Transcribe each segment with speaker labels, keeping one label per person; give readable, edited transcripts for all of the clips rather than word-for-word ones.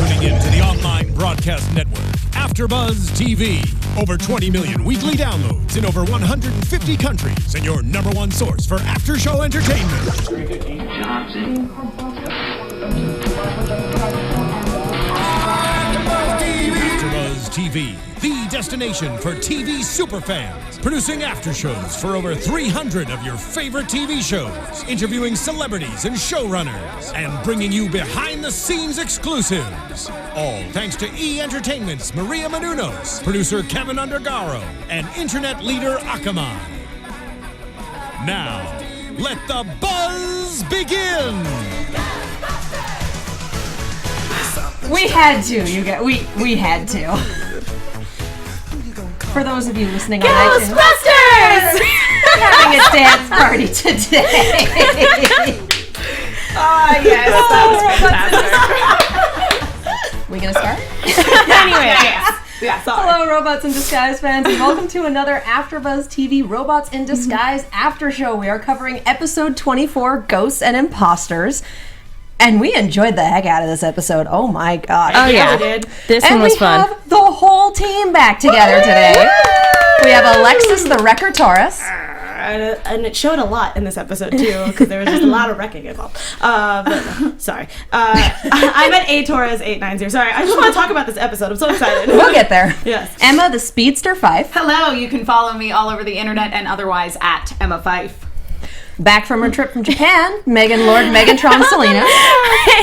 Speaker 1: tuning in to the online broadcast network, AFTERBUZZ TV. Over 20 million weekly downloads in over 150 countries, and your number one source for after-show entertainment. AFTERBUZZ TV, the destination for TV superfans. Producing aftershows for over 300 of your favorite TV shows. Interviewing celebrities and showrunners. And bringing you behind-the-scenes exclusives. All thanks to E! Entertainment's Maria Menounos, producer Kevin Undergaro, and internet leader Akamai. Now, let the buzz begin!
Speaker 2: We had to, you guys. We had to. For those of you listening on iTunes,
Speaker 3: Ghostbusters!
Speaker 2: we're having a dance party today.
Speaker 3: Yes, that was fantastic.
Speaker 2: We gonna start?
Speaker 3: Anyway, yeah, sorry.
Speaker 2: Hello, Robots in Disguise fans, and welcome to another AfterBuzz TV Robots in Disguise after show. We are covering episode 24, Ghosts and Imposters. And we enjoyed the heck out of this episode. Oh my god.
Speaker 3: Oh yeah, we did. This one was fun.
Speaker 2: And we have the whole team back together today. We have Alexis the Wrecker Torres.
Speaker 4: And it showed a lot in this episode too, because there was just a lot of wrecking involved. Sorry. I'm at A Torres 890. Sorry, I just want to talk about this episode. I'm so excited.
Speaker 2: We'll get there.
Speaker 4: Yes.
Speaker 2: Emma the Speedster Fyffe.
Speaker 3: Hello, you can follow me all over the internet and otherwise at Emma Fyffe.
Speaker 2: Back from her trip from Japan, Megan Salinas.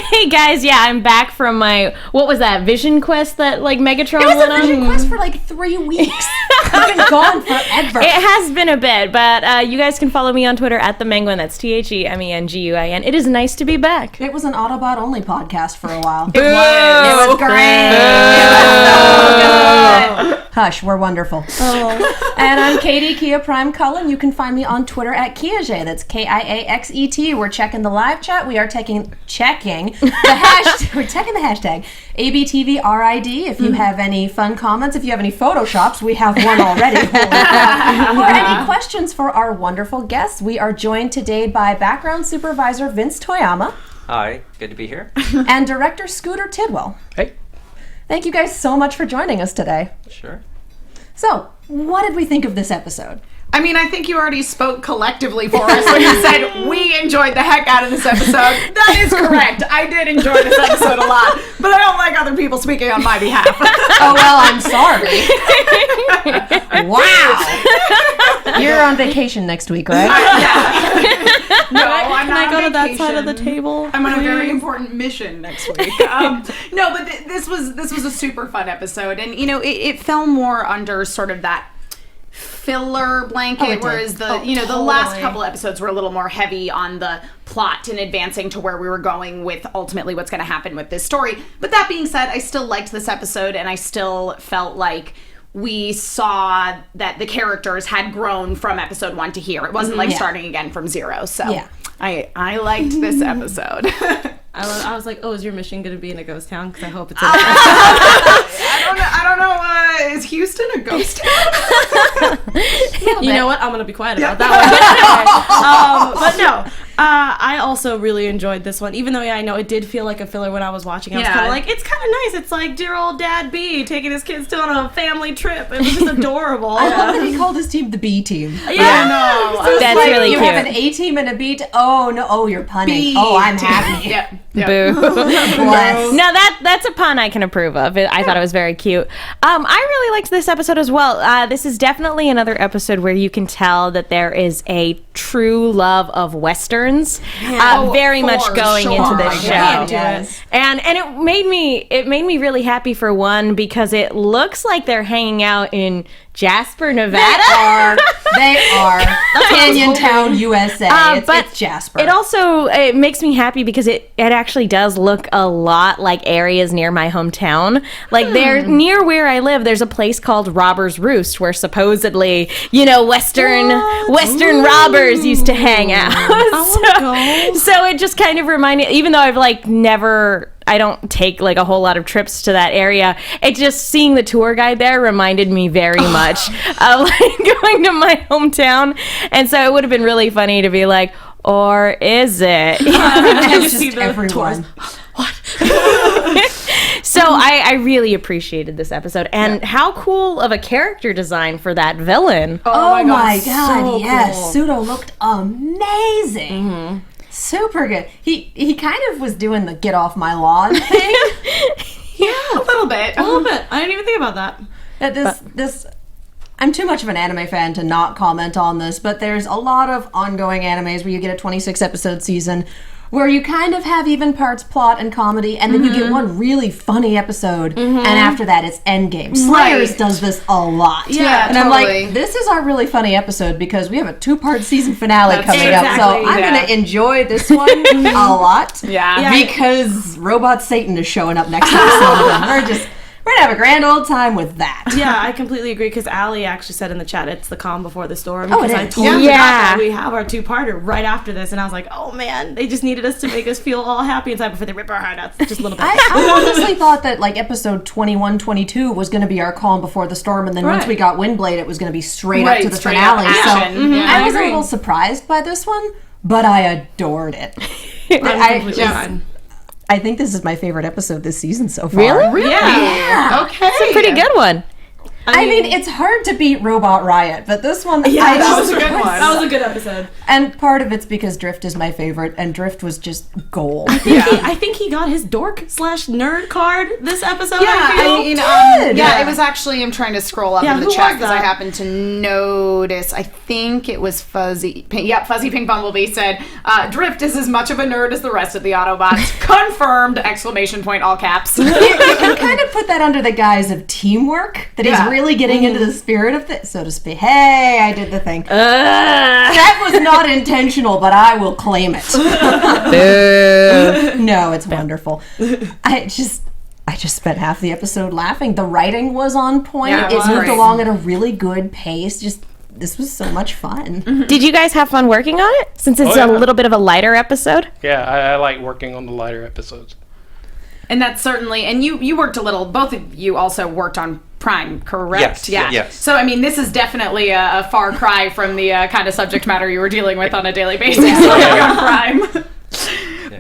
Speaker 5: Hey guys, yeah, I'm back from my, what was that, Vision Quest that like Megatron
Speaker 2: It was
Speaker 5: went
Speaker 2: a
Speaker 5: on?
Speaker 2: Vision Quest for like 3 weeks. I've been gone forever.
Speaker 5: It has been a bit, but you guys can follow me on Twitter at TheMenguin. That's TheMenguin. It is nice to be back.
Speaker 2: It was an Autobot only podcast for a while.
Speaker 5: It
Speaker 2: was great. It was so good. Hush, we're wonderful. Oh. And I'm Katie Cullen Cullen. You can find me on Twitter at Kiaxet. That's KIAXET. We're checking the live chat. We are checking the hashtag. We're checking the hashtag ABTVRID. If you have any fun comments, if you have any photoshops, we have one already. Or any questions for our wonderful guests, we are joined today by background supervisor Vince Toyama.
Speaker 6: Hi, good to be here.
Speaker 2: And director Scooter Tidwell.
Speaker 6: Hey.
Speaker 2: Thank you guys so much for joining us today.
Speaker 6: Sure.
Speaker 2: So, what did we think of this episode?
Speaker 3: I mean, I think you already spoke collectively for us when you said we enjoyed the heck out of this episode. That is correct. I did enjoy this episode a lot, but I don't like other people speaking on my behalf.
Speaker 2: Oh, well, I'm sorry. Wow. You're on vacation next week, right?
Speaker 3: No, I'm
Speaker 4: Can I go to that side of the table?
Speaker 3: I'm on a very important mission next week. No, but this was a super fun episode, and you know, it fell more under sort of that filler blanket, whereas the last couple episodes were a little more heavy on the plot and advancing to where we were going with ultimately what's going to happen with this story. But that being said, I still liked this episode, and I still felt like we saw that the characters had grown from episode 1 to here. It wasn't like starting again from 0. So
Speaker 2: yeah.
Speaker 3: I liked this episode.
Speaker 4: I was like, oh, is your mission going to be in a ghost town? Because I hope it's
Speaker 3: I don't know. Is Houston a ghost town?
Speaker 4: You know what? I'm going to be quiet about that one. But no, I also really enjoyed this one. Even though I know it did feel like a filler when I was watching. I was kind of like, it's kind of nice. It's like dear old Dad B taking his kids on a family trip. It was just adorable.
Speaker 2: I love that he called his team the B team.
Speaker 4: Yeah, no.
Speaker 2: So
Speaker 5: That's
Speaker 2: like,
Speaker 5: really
Speaker 2: you
Speaker 5: cute.
Speaker 2: have an A team and a B team. Oh, no. Oh, you're punning.
Speaker 3: B
Speaker 2: oh, I'm
Speaker 3: team.
Speaker 2: happy.
Speaker 3: Yep.
Speaker 5: Boo.
Speaker 2: Bless.
Speaker 5: No, that's a pun I can approve of. I thought it was very cute. I really liked this episode as well. This is definitely another episode where you can tell that there is a true love of Westerns. Very much going into this show.
Speaker 2: Yes.
Speaker 5: And it made me really happy for one because it looks like they're hanging out in Jasper, Nevada.
Speaker 2: They are. Canyon Town, USA. It's Jasper.
Speaker 5: It makes me happy because it actually does look a lot like areas near my hometown. Like they're near where I live. There's a place called Robber's Roost where supposedly, Western robbers used to hang out. So it just kind of reminded, even though I've I don't take like a whole lot of trips to that area. It just seeing the tour guide there reminded me very much of like going to my hometown. And so it would have been really funny to be like, or is it?
Speaker 2: It's just everyone.
Speaker 5: So So I really appreciated this episode. And how cool of a character design for that villain.
Speaker 2: Oh my god,
Speaker 3: so
Speaker 2: yes.
Speaker 3: cool.
Speaker 2: Sudo looked amazing. Super good. He kind of was doing the get off my lawn thing.
Speaker 3: A little bit.
Speaker 4: A little bit. I didn't even think about that.
Speaker 2: This I'm too much of an anime fan to not comment on this, but there's a lot of ongoing animes where you get a 26 episode season where you kind of have even parts plot and comedy, and then you get one really funny episode, and after that it's endgame. Slayers does this a lot.
Speaker 3: Yeah,
Speaker 2: and
Speaker 3: totally.
Speaker 2: I'm like, this is our really funny episode because we have a 2-part season finale coming up, so
Speaker 3: exactly,
Speaker 2: I'm going to enjoy this one a lot.
Speaker 3: Yeah.
Speaker 2: Because Robot Satan is showing up next episode, and we're gonna have a grand old time with that.
Speaker 4: Yeah, I completely agree because Allie actually said in the chat it's the calm before the storm.
Speaker 2: Oh,
Speaker 4: because
Speaker 2: it
Speaker 4: I
Speaker 2: is.
Speaker 4: totally
Speaker 5: Yeah.
Speaker 4: forgot that we have our 2-parter right after this, and I was like, oh man, they just needed us to make us feel all happy inside before they rip our heart out just a little bit.
Speaker 2: I honestly thought that like episode 21, 22 was going to be our calm before the storm, and then once we got Windblade, it was going to be straight up to the
Speaker 3: straight up
Speaker 2: finale.
Speaker 3: action.
Speaker 2: So
Speaker 3: Yeah,
Speaker 2: I was a
Speaker 3: agree.
Speaker 2: little surprised by this one, but I adored it.
Speaker 4: I'm completely fine.
Speaker 2: I think this is my favorite episode this season so far.
Speaker 5: Really?
Speaker 3: Yeah. Okay.
Speaker 5: It's a pretty good one.
Speaker 2: I mean, it's hard to beat Robot Riot, but this one,
Speaker 3: that was a good one.
Speaker 4: That was a good episode.
Speaker 2: And part of it's because Drift is my favorite, and Drift was just gold.
Speaker 4: I think he got his dork/nerd card this episode.
Speaker 3: Yeah,
Speaker 4: I feel.
Speaker 3: yeah, it was actually, I'm trying to scroll up
Speaker 4: Yeah,
Speaker 3: in the
Speaker 4: who
Speaker 3: chat
Speaker 4: was
Speaker 3: because I
Speaker 4: that?
Speaker 3: happened to notice, I think it was Fuzzy Pink. Yep, Fuzzy Pink Bumblebee said, Drift is as much of a nerd as the rest of the Autobots. Confirmed! Exclamation point, all caps.
Speaker 2: You can kind of put that under the guise of teamwork, that he's really getting into the spirit of it, so to speak. Hey, I did the thing. That was not intentional, but I will claim it. No, it's wonderful. I just spent half the episode laughing. The writing was on point.
Speaker 3: Yeah, it
Speaker 2: it
Speaker 3: was
Speaker 2: moved
Speaker 3: great.
Speaker 2: along at a really good pace. This was so much fun.
Speaker 5: Did you guys have fun working on it? Since it's
Speaker 6: Oh, yeah.
Speaker 5: a little bit of a lighter episode?
Speaker 6: Yeah, I like working on the lighter episodes.
Speaker 3: And that's certainly, and you worked a little, both of you also worked on Prime, correct?
Speaker 7: Yes, yes.
Speaker 3: So, I mean, this is definitely a far cry from the kind of subject matter you were dealing with on a daily basis on Prime.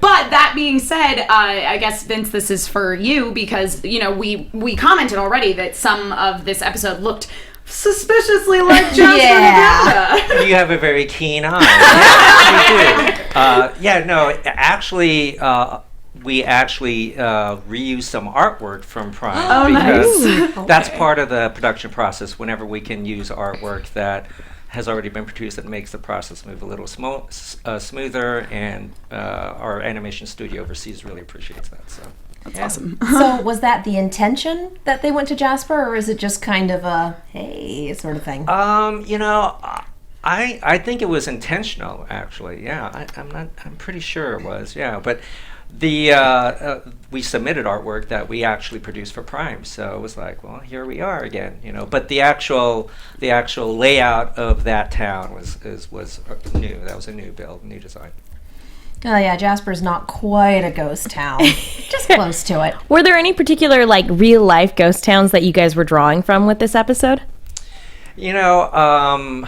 Speaker 3: But that being said, I guess, Vince, this is for you because, you know, we commented already that some of this episode looked suspiciously like Jasper Nevada.
Speaker 7: You have a very keen eye. You do. Actually, we actually reuse some artwork from Prime because that's part of the production process. Whenever we can use artwork that has already been produced, that makes the process move a little smoother, and our animation studio overseas really appreciates that. So.
Speaker 3: That's awesome.
Speaker 2: So was that the intention that they went to Jasper, or is it just kind of a, hey, sort of thing?
Speaker 7: You know, I think it was intentional, actually. Yeah, I'm pretty sure it was. Yeah, but we submitted artwork that we actually produced for Prime, so it was like, well, here we are again, you know. But the actual layout of that town was new. That was a new build, new design.
Speaker 2: Oh yeah, Jasper's not quite a ghost town. Just close to it.
Speaker 5: Were there any particular, like, real-life ghost towns that you guys were drawing from with this episode?
Speaker 7: You know,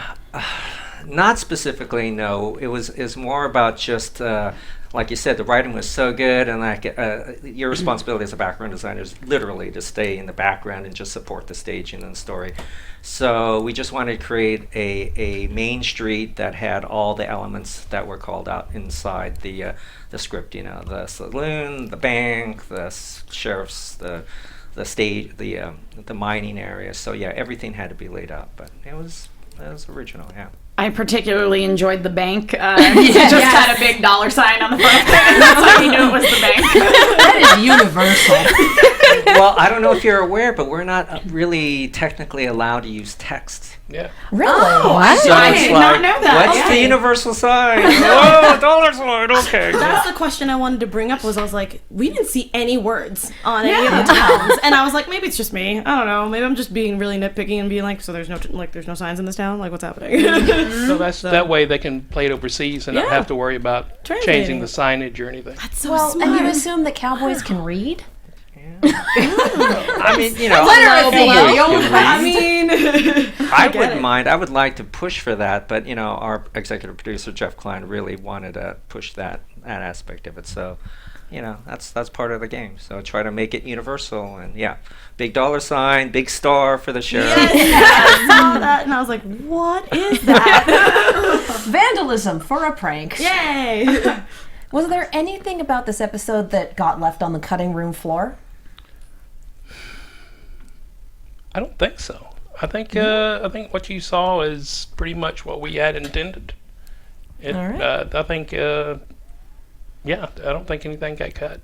Speaker 7: not specifically, no. It was more about just, like you said, the writing was so good, and like your responsibility as a background designer is literally to stay in the background and just support the staging and the story. So we just wanted to create a main street that had all the elements that were called out inside the script. You know, the saloon, the bank, the sheriff's, the stage, the mining area. So yeah, everything had to be laid out, but it was original. Yeah.
Speaker 3: I particularly enjoyed the bank. It just had a big dollar sign on the front of it, and that's how you knew it was the bank.
Speaker 2: That is universal.
Speaker 7: Well, I don't know if you're aware, but we're not really technically allowed to use text.
Speaker 6: Yeah.
Speaker 2: Really?
Speaker 5: What?
Speaker 7: So
Speaker 3: I
Speaker 7: it's
Speaker 3: did
Speaker 7: like,
Speaker 3: not know that.
Speaker 7: what's
Speaker 3: Okay.
Speaker 7: the universal sign? Oh, dollar sign, okay.
Speaker 4: That's the question I wanted to bring up. Was I was like, we didn't see any words on any of the towns, and I was like, maybe it's just me. I don't know. Maybe I'm just being really nitpicky and being like, so there's no signs in this town. Like, what's happening?
Speaker 6: So that way they can play it overseas and not have to worry about
Speaker 4: Translating
Speaker 6: changing the signage or anything.
Speaker 4: So
Speaker 2: Well,
Speaker 4: smart.
Speaker 2: and you assume that cowboys can read?
Speaker 7: I mean, you know, I wouldn't mind. I would like to push for that, but you know, our executive producer Jeff Klein really wanted to push that aspect of it. So that's part of the game. So try to make it universal, and big $, big star for the sheriff.
Speaker 4: I saw that and I was like, what is that?
Speaker 2: Vandalism for a prank.
Speaker 4: Yay!
Speaker 2: Was there anything about this episode that got left on the cutting room floor?
Speaker 6: I don't think so. I think what you saw is pretty much what we had intended.
Speaker 2: All right.
Speaker 6: I think I don't think anything got cut.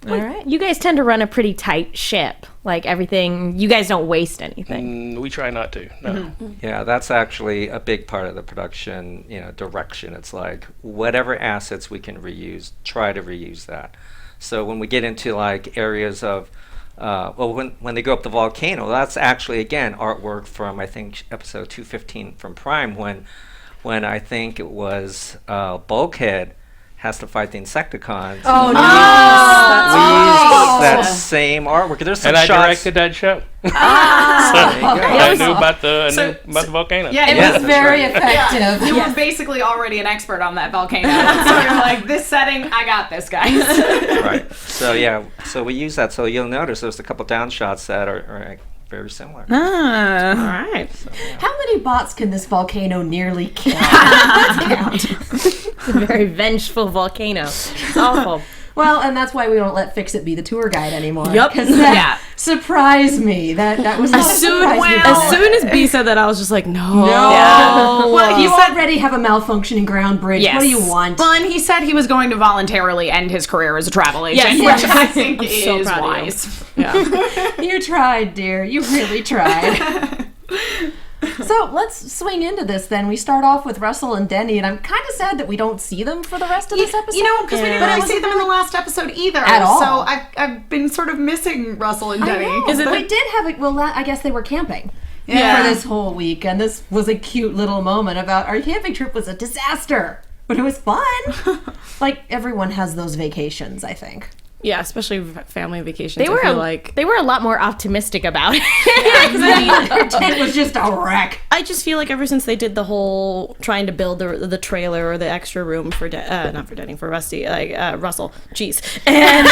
Speaker 5: All right. You guys tend to run a pretty tight ship. Like everything, you guys don't waste anything.
Speaker 6: We try not to. No.
Speaker 2: Mm-hmm.
Speaker 7: Yeah, that's actually a big part of the production, direction. It's like whatever assets we can reuse, try to reuse that. So when we get into like areas of when they go up the volcano, that's actually again artwork from I think episode 215 from Prime when I think it was Bulkhead has to fight the Insecticons.
Speaker 2: Oh,
Speaker 7: we
Speaker 2: nice.
Speaker 7: used that same artwork. There's some
Speaker 6: And I
Speaker 7: shots.
Speaker 6: directed that show.
Speaker 7: There you go.
Speaker 6: I knew about the volcano.
Speaker 3: Yeah,
Speaker 2: It
Speaker 7: Yeah,
Speaker 2: was
Speaker 7: that's
Speaker 2: very
Speaker 7: right.
Speaker 2: effective.
Speaker 3: You were basically already an expert on that volcano. So you're like, this setting, I got this, guys.
Speaker 7: Right. So we use that. So you'll notice there's a couple down shots that are very similar.
Speaker 4: All right.
Speaker 2: How many bots can this volcano nearly kill? Let's count.
Speaker 5: It's a very vengeful volcano. It's awful.
Speaker 2: Well, and that's why we don't let Fix-It be the tour guide anymore.
Speaker 4: Yup.
Speaker 2: Because that surprised me. That was not a surprise me.
Speaker 4: As soon as B said that, I was just like, no.
Speaker 2: Well, you already have a malfunctioning ground bridge.
Speaker 5: Yes.
Speaker 2: What do you want?
Speaker 3: Well, and he said he was going to voluntarily end his career as a travel agent,
Speaker 4: Yes.
Speaker 3: which I think
Speaker 4: I'm
Speaker 3: is
Speaker 4: so proud of you.
Speaker 3: wise.
Speaker 4: Yeah.
Speaker 2: You tried, dear. You really tried. So let's swing into this then. We start off with Russell and Denny, and I'm kind of sad that we don't see them for the rest of this episode.
Speaker 3: Because we didn't really see them in the last episode either.
Speaker 2: At all.
Speaker 3: So I've been sort of missing Russell and Denny.
Speaker 2: Is it we did have I guess they were camping for this whole week, and this was a cute little moment about our camping trip was a disaster, but it was fun. Like everyone has those vacations, I think.
Speaker 4: Yeah, especially family vacations.
Speaker 5: They were they were a lot more optimistic about it.
Speaker 2: Their tent was just a wreck.
Speaker 4: I just feel like ever since they did the whole trying to build the trailer or the extra room for not for Denny, for Rusty, Russell, jeez, and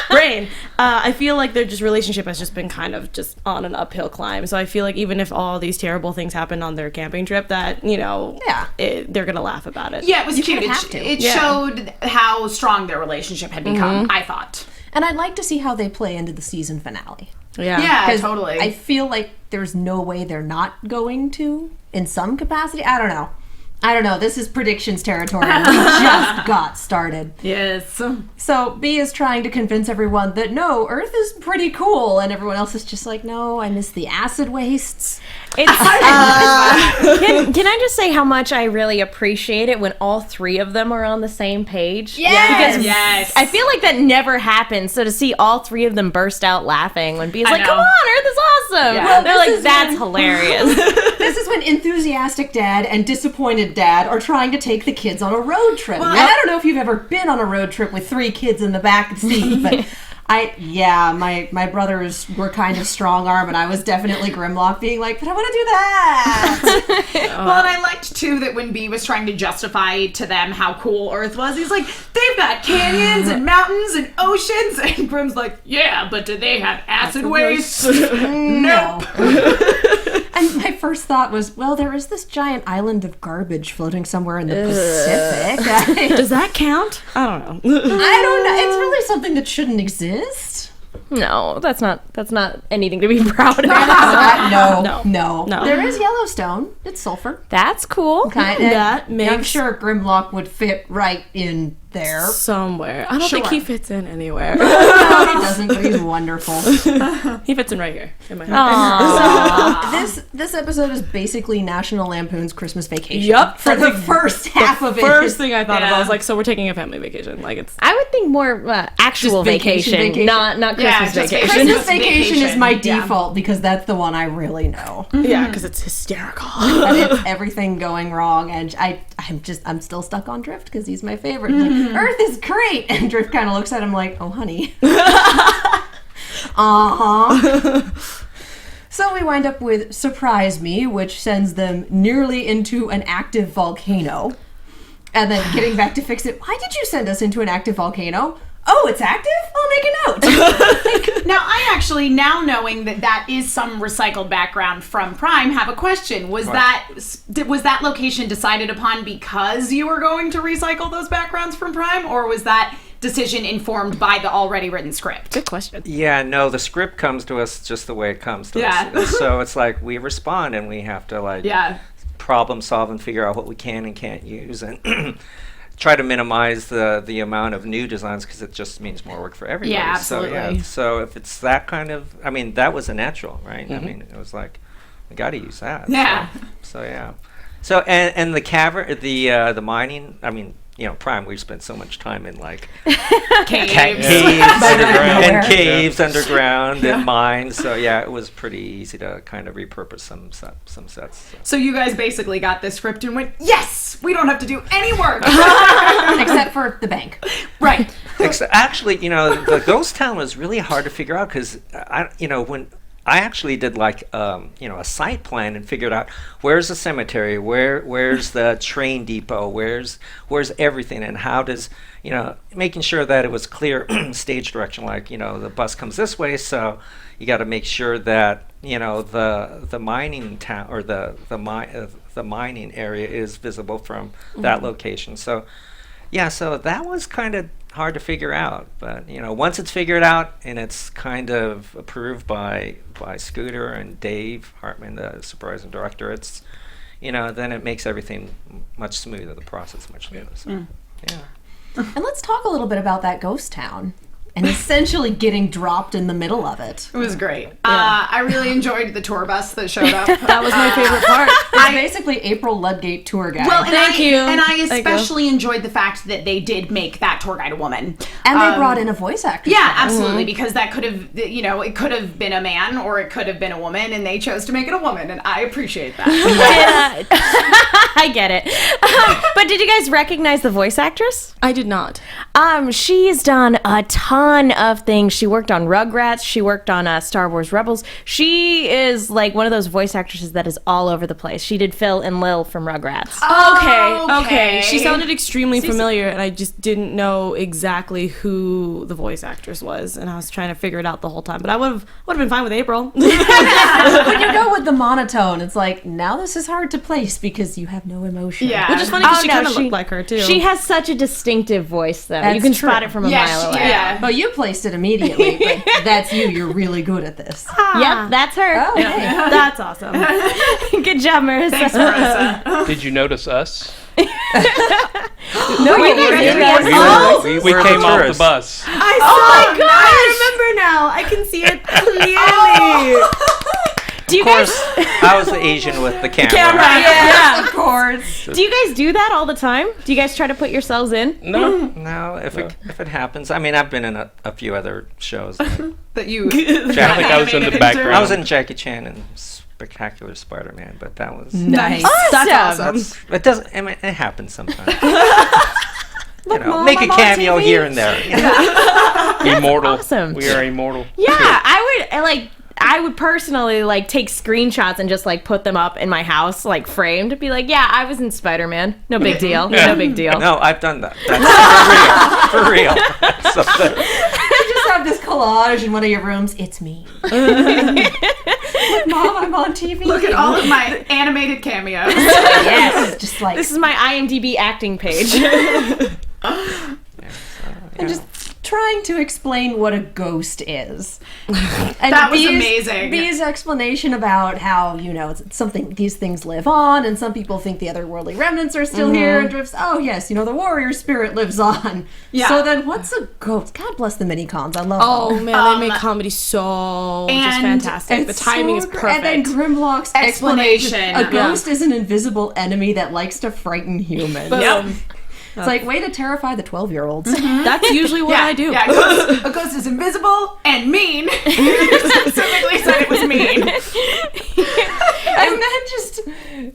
Speaker 4: Brain, I feel like their relationship has just been kind of just on an uphill climb. So I feel like even if all these terrible things happened on their camping trip, that they're gonna laugh about it.
Speaker 3: Yeah, it was cute. It
Speaker 4: Yeah.
Speaker 3: showed how strong their relationship had become, I thought.
Speaker 2: And I'd like to see how they play into the season finale.
Speaker 3: Yeah,
Speaker 2: 'Cause
Speaker 3: totally.
Speaker 2: I feel like there's no way they're not going to, in some capacity. I don't know. This is predictions territory. We just got started.
Speaker 3: Yes.
Speaker 2: So B is trying to convince everyone that no, Earth is pretty cool, and everyone else is just like, no, I miss the acid wastes.
Speaker 5: It's, can I just say how much I really appreciate it when all three of them are on the same page?
Speaker 2: Yes!
Speaker 3: Yes.
Speaker 5: I feel like that never happens. So to see all three of them burst out laughing when B's like,
Speaker 3: know.
Speaker 5: "Come on, Earth is awesome!"
Speaker 3: Yeah.
Speaker 2: Well,
Speaker 5: They're
Speaker 2: this
Speaker 5: like,
Speaker 2: is
Speaker 5: "That's
Speaker 2: when-
Speaker 5: hilarious."
Speaker 2: This is when enthusiastic dad and disappointed dad are trying to take the kids on a road trip. And I don't know if you've ever been on a road trip with 3 kids in the back seat, but my brothers were kind of strong arm, and I was definitely Grimlock being like, but I want to do that.
Speaker 3: Well, and I liked too that when B was trying to justify to them how cool Earth was, he's like, they've got canyons and mountains and oceans, and Grim's like, yeah, but do they have acid waste? Nope.
Speaker 2: And my first thought was, well, there is this giant island of garbage floating somewhere in the Pacific.
Speaker 4: Does that count? I don't know.
Speaker 2: I don't know. It's really something that shouldn't exist.
Speaker 5: No, that's not anything to be proud of.
Speaker 2: No.
Speaker 4: No.
Speaker 2: There is Yellowstone. It's sulfur.
Speaker 5: That's cool.
Speaker 4: That
Speaker 2: I'm
Speaker 4: makes
Speaker 2: sure Grimlock would fit right in there.
Speaker 4: somewhere. I don't think he fits in anywhere.
Speaker 2: No, he doesn't, but he's wonderful.
Speaker 4: He fits in right here in my head.
Speaker 2: This episode is basically National Lampoon's Christmas Vacation.
Speaker 4: Yup.
Speaker 2: For the first half of it.
Speaker 4: First thing I thought of, I was like, so we're taking a family vacation. Like it's
Speaker 5: I would think more actual
Speaker 2: Just vacation.
Speaker 5: not Christmas
Speaker 3: just
Speaker 5: vacation.
Speaker 2: Christmas Vacation is my
Speaker 3: Yeah.
Speaker 2: default because that's the one I really know.
Speaker 4: yeah, because it's hysterical.
Speaker 2: And it's everything going wrong, and I'm still stuck on Drift because he's my favorite. Like, Earth is great, and Drift kind of looks at him like, oh honey. So we wind up with Surprise Me, which sends them nearly into an active volcano. And then getting back to Fix It, why did you send us into an active volcano? oh, it's active? I'll make a note.
Speaker 3: Now, I actually, now knowing that is some recycled background from Prime, have a question. Was that location decided upon because you were going to recycle those backgrounds from Prime, or was that decision informed by the already written script?
Speaker 4: Good question.
Speaker 7: Yeah, no, the script comes to us just the way it comes to us. And so it's like we respond and we have to problem solve and figure out what we can and can't use, and try to minimize the amount of new designs, because it just means more work for everybody.
Speaker 3: Yeah, absolutely.
Speaker 7: So if it's that kind of, I mean, that was a natural, right? I mean, it was like, we got to use that.
Speaker 3: Yeah.
Speaker 7: So yeah. So and the cavern, the mining. I mean, you know, Prime. We've spent so much time in like
Speaker 3: Caves.
Speaker 6: Underground.
Speaker 7: and caves underground and mines. So yeah, it was pretty easy to kind of repurpose some sets.
Speaker 3: So you guys basically got this script and went, yes, we don't have to do any work.
Speaker 2: Except for the bank.
Speaker 3: Right.
Speaker 7: Actually, you know, the ghost town was really hard to figure out, because when I actually did like a site plan and figured out where's the cemetery, where's the train depot, where's everything, and how does, making sure that it was clear stage direction, like, the bus comes this way, so you got to make sure that, the mining town or the mining area is visible from that location. So yeah, so that was kind of hard to figure out, but once it's figured out and it's kind of approved by Scooter and Dave Hartman, the supervising director, it's then it makes everything much smoother, the process much smoother. So, yeah.
Speaker 2: And let's talk a little bit about that ghost town and essentially getting dropped in the middle of it.
Speaker 3: It was great. I really enjoyed the tour bus that showed up.
Speaker 2: That was my favorite part. It's basically April Ludgate tour guide.
Speaker 3: Well,
Speaker 4: Thank you.
Speaker 3: And I especially enjoyed the fact that they did make that tour guide a woman.
Speaker 2: And they brought in a voice actor.
Speaker 3: Yeah, absolutely, because that could have, it could have been a man or it could have been a woman, and they chose to make it a woman, and I appreciate that.
Speaker 5: I get it. But did you guys recognize the voice actress?
Speaker 4: I did not.
Speaker 5: She's done a ton of things. She worked on Rugrats. She worked on Star Wars Rebels. She is like one of those voice actresses that is all over the place. She did Phil and Lil from Rugrats.
Speaker 4: Okay. She sounded extremely familiar, and I just didn't know exactly who the voice actress was, and I was trying to figure it out the whole time. But I would have been fine with April.
Speaker 2: When you go with the monotone, it's like, now this is hard to place because you have no emotion.
Speaker 3: Yeah.
Speaker 4: Which is funny because she kind of looked like her, too.
Speaker 5: She has such a distinctive voice, though.
Speaker 2: That's
Speaker 5: you can
Speaker 2: true.
Speaker 5: spot it from a mile away.
Speaker 3: Yeah.
Speaker 2: But you placed it immediately. But that's you. You're really good at this.
Speaker 5: Yep, that's her.
Speaker 2: Oh, hey.
Speaker 4: That's awesome.
Speaker 5: Good job, Marissa.
Speaker 3: Thanks, Marissa.
Speaker 6: Did you notice us?
Speaker 5: No, you guys
Speaker 6: We
Speaker 7: We're
Speaker 6: came
Speaker 7: the
Speaker 6: off the
Speaker 7: tourists.
Speaker 6: bus.
Speaker 4: I remember now. I can see it clearly.
Speaker 5: Do you guys?
Speaker 7: I was the Asian with the camera.
Speaker 2: Yeah, of course.
Speaker 5: Do you guys do that all the time? Do you guys try to put yourselves in?
Speaker 6: No.
Speaker 7: No, if it happens. I mean, I've been in a few other shows.
Speaker 3: That you.
Speaker 6: I think I was in the background.
Speaker 7: I was in Jackie Chan and Spectacular Spider-Man, but that was
Speaker 2: Nice.
Speaker 4: That's awesome.
Speaker 7: it doesn't. I mean, it happens sometimes.
Speaker 2: Mom,
Speaker 7: make a
Speaker 2: I'm on
Speaker 7: cameo
Speaker 2: TV.
Speaker 7: here and there.
Speaker 6: Immortal.
Speaker 5: awesome.
Speaker 6: We are immortal.
Speaker 5: Yeah, I would personally take screenshots and just put them up in my house, framed. Be like, yeah, I was in Spider-Man. No big deal.
Speaker 6: Yeah.
Speaker 5: No big deal.
Speaker 7: No, I've done that. That's for real. Something.
Speaker 2: You just have this collage in one of your rooms. It's me. Look, Mom, I'm on TV.
Speaker 3: Look at all of my animated cameos.
Speaker 2: Yes. Just like.
Speaker 5: This is my IMDb acting page.
Speaker 2: And just trying to explain what a ghost is. And
Speaker 3: That was amazing.
Speaker 2: These explanation about how, it's something, these things live on, and some people think the otherworldly remnants are still here, and drifts, oh yes, the warrior spirit lives on.
Speaker 3: Yeah.
Speaker 2: So then what's a ghost? God bless the mini-cons, I love
Speaker 4: Oh
Speaker 2: them.
Speaker 4: man, they make comedy so just fantastic. The
Speaker 2: It's
Speaker 4: timing
Speaker 2: so
Speaker 4: is
Speaker 2: gr-
Speaker 4: perfect.
Speaker 2: And then Grimlock's explanation.
Speaker 3: Explanation.
Speaker 2: A ghost is an invisible enemy that likes to frighten humans.
Speaker 4: Yep.
Speaker 2: It's like, way to terrify the 12-year-olds.
Speaker 4: That's usually what I do.
Speaker 3: Yeah, a ghost is invisible and mean. Specifically said it was mean.
Speaker 2: And then just,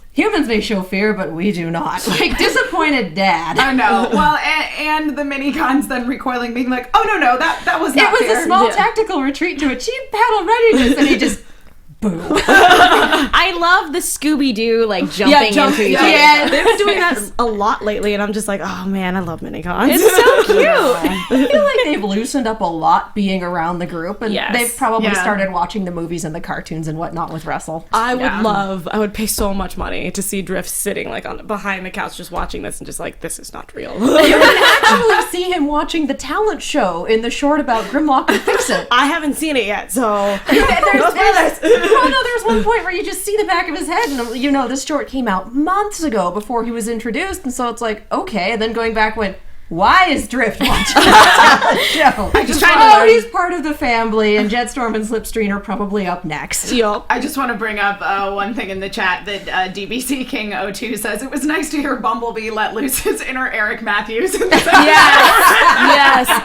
Speaker 2: humans may show fear, but we do not. Like, disappointed dad.
Speaker 3: I know. Well, and the mini-cons then recoiling, being like, oh, no, that was not
Speaker 2: It was
Speaker 3: fair.
Speaker 2: a small tactical retreat to achieve battle readiness, and he just Boo.
Speaker 5: I love the Scooby-Doo, like, jumping into each other.
Speaker 4: Yeah, they've been doing that a lot lately, and I'm just like, oh man, I love minicons.
Speaker 5: It's so cute.
Speaker 2: I feel like they've loosened up a lot being around the group, and
Speaker 5: Yes.
Speaker 2: they've probably started watching the movies and the cartoons and whatnot with Russell.
Speaker 4: I would pay so much money to see Drift sitting like behind the couch just watching this and just like, this is not real.
Speaker 2: You can actually see him watching the talent show in the short about Grimlock and Fix-It.
Speaker 4: I haven't seen it yet, so
Speaker 2: There's one point where you just see the back of his head, and you know this short came out months ago before he was introduced, and so it's like, okay, and then going back when, why is Drift watching the show? He's part of the family, and Jetstorm and Slipstream are probably up next.
Speaker 4: Yup.
Speaker 3: I just want to bring up one thing in the chat that DBC King 02 says. It was nice to hear Bumblebee let loose his inner Eric Matthews.
Speaker 4: Yes,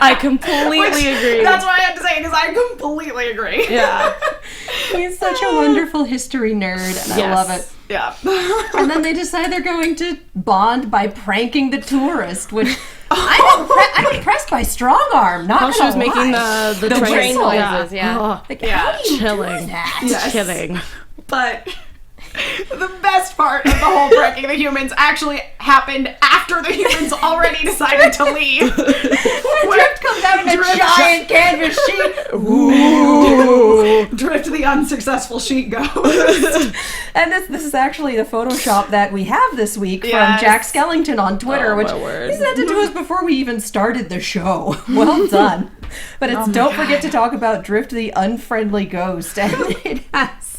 Speaker 4: I completely agree.
Speaker 3: That's why I had to say it, because I completely agree.
Speaker 4: Yeah.
Speaker 2: He's such a wonderful history nerd, and I love it.
Speaker 3: Yeah.
Speaker 2: And then they decide they're going to bond by pranking the tourist, which I'm impressed by Strong Arm. Not
Speaker 4: She was making the
Speaker 5: train
Speaker 2: whistle.
Speaker 5: noises, yeah.
Speaker 4: Oh,
Speaker 2: Like, how do you
Speaker 4: chilling.
Speaker 2: do that?
Speaker 3: Yes.
Speaker 4: Killing.
Speaker 3: But the best part of the whole pranking the humans actually happened after the humans already decided to leave.
Speaker 2: Drift comes out in a giant canvas sheet.
Speaker 3: Drift the unsuccessful sheet ghost.
Speaker 2: And this is actually the Photoshop that we have this week from
Speaker 3: Yes.
Speaker 2: Jack Skellington on Twitter,
Speaker 4: Oh,
Speaker 2: which
Speaker 4: my word.
Speaker 2: he sent it to us before we even started the show. Well done. But it's don't forget to talk about Drift the unfriendly ghost. And it has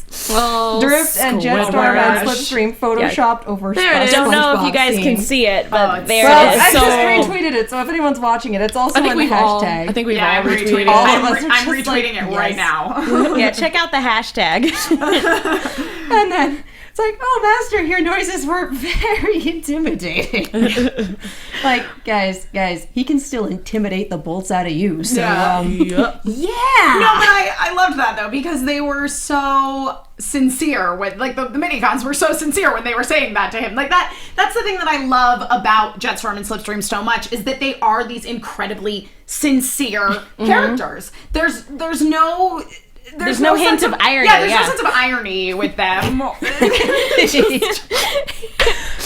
Speaker 2: Drift and Jetstorm and Slipstream photoshopped over
Speaker 5: I don't know if you guys can see it, but there
Speaker 2: Well,
Speaker 5: it is.
Speaker 2: I just retweeted it, so if anyone's watching it, it's also in the hashtag.
Speaker 4: I think we've
Speaker 3: Yeah,
Speaker 4: all
Speaker 3: I'm
Speaker 4: retweeted
Speaker 3: retweeting.
Speaker 4: it.
Speaker 2: All of us are
Speaker 3: I'm
Speaker 2: just like,
Speaker 3: retweeting it right
Speaker 2: yes.
Speaker 3: now.
Speaker 5: Yeah, check out the hashtag.
Speaker 2: And then it's like, oh, Master, your noises were very intimidating. Like, guys, he can still intimidate the bolts out of you. So,
Speaker 3: Yeah.
Speaker 2: yeah.
Speaker 3: No, but I loved that though, because they were so sincere with, like, the minicons were so sincere when they were saying that to him. Like, that's the thing that I love about Jetstorm and Slipstream so much, is that they are these incredibly sincere characters. There's no
Speaker 5: hint of irony.
Speaker 3: Yeah, there's no sense of irony with them.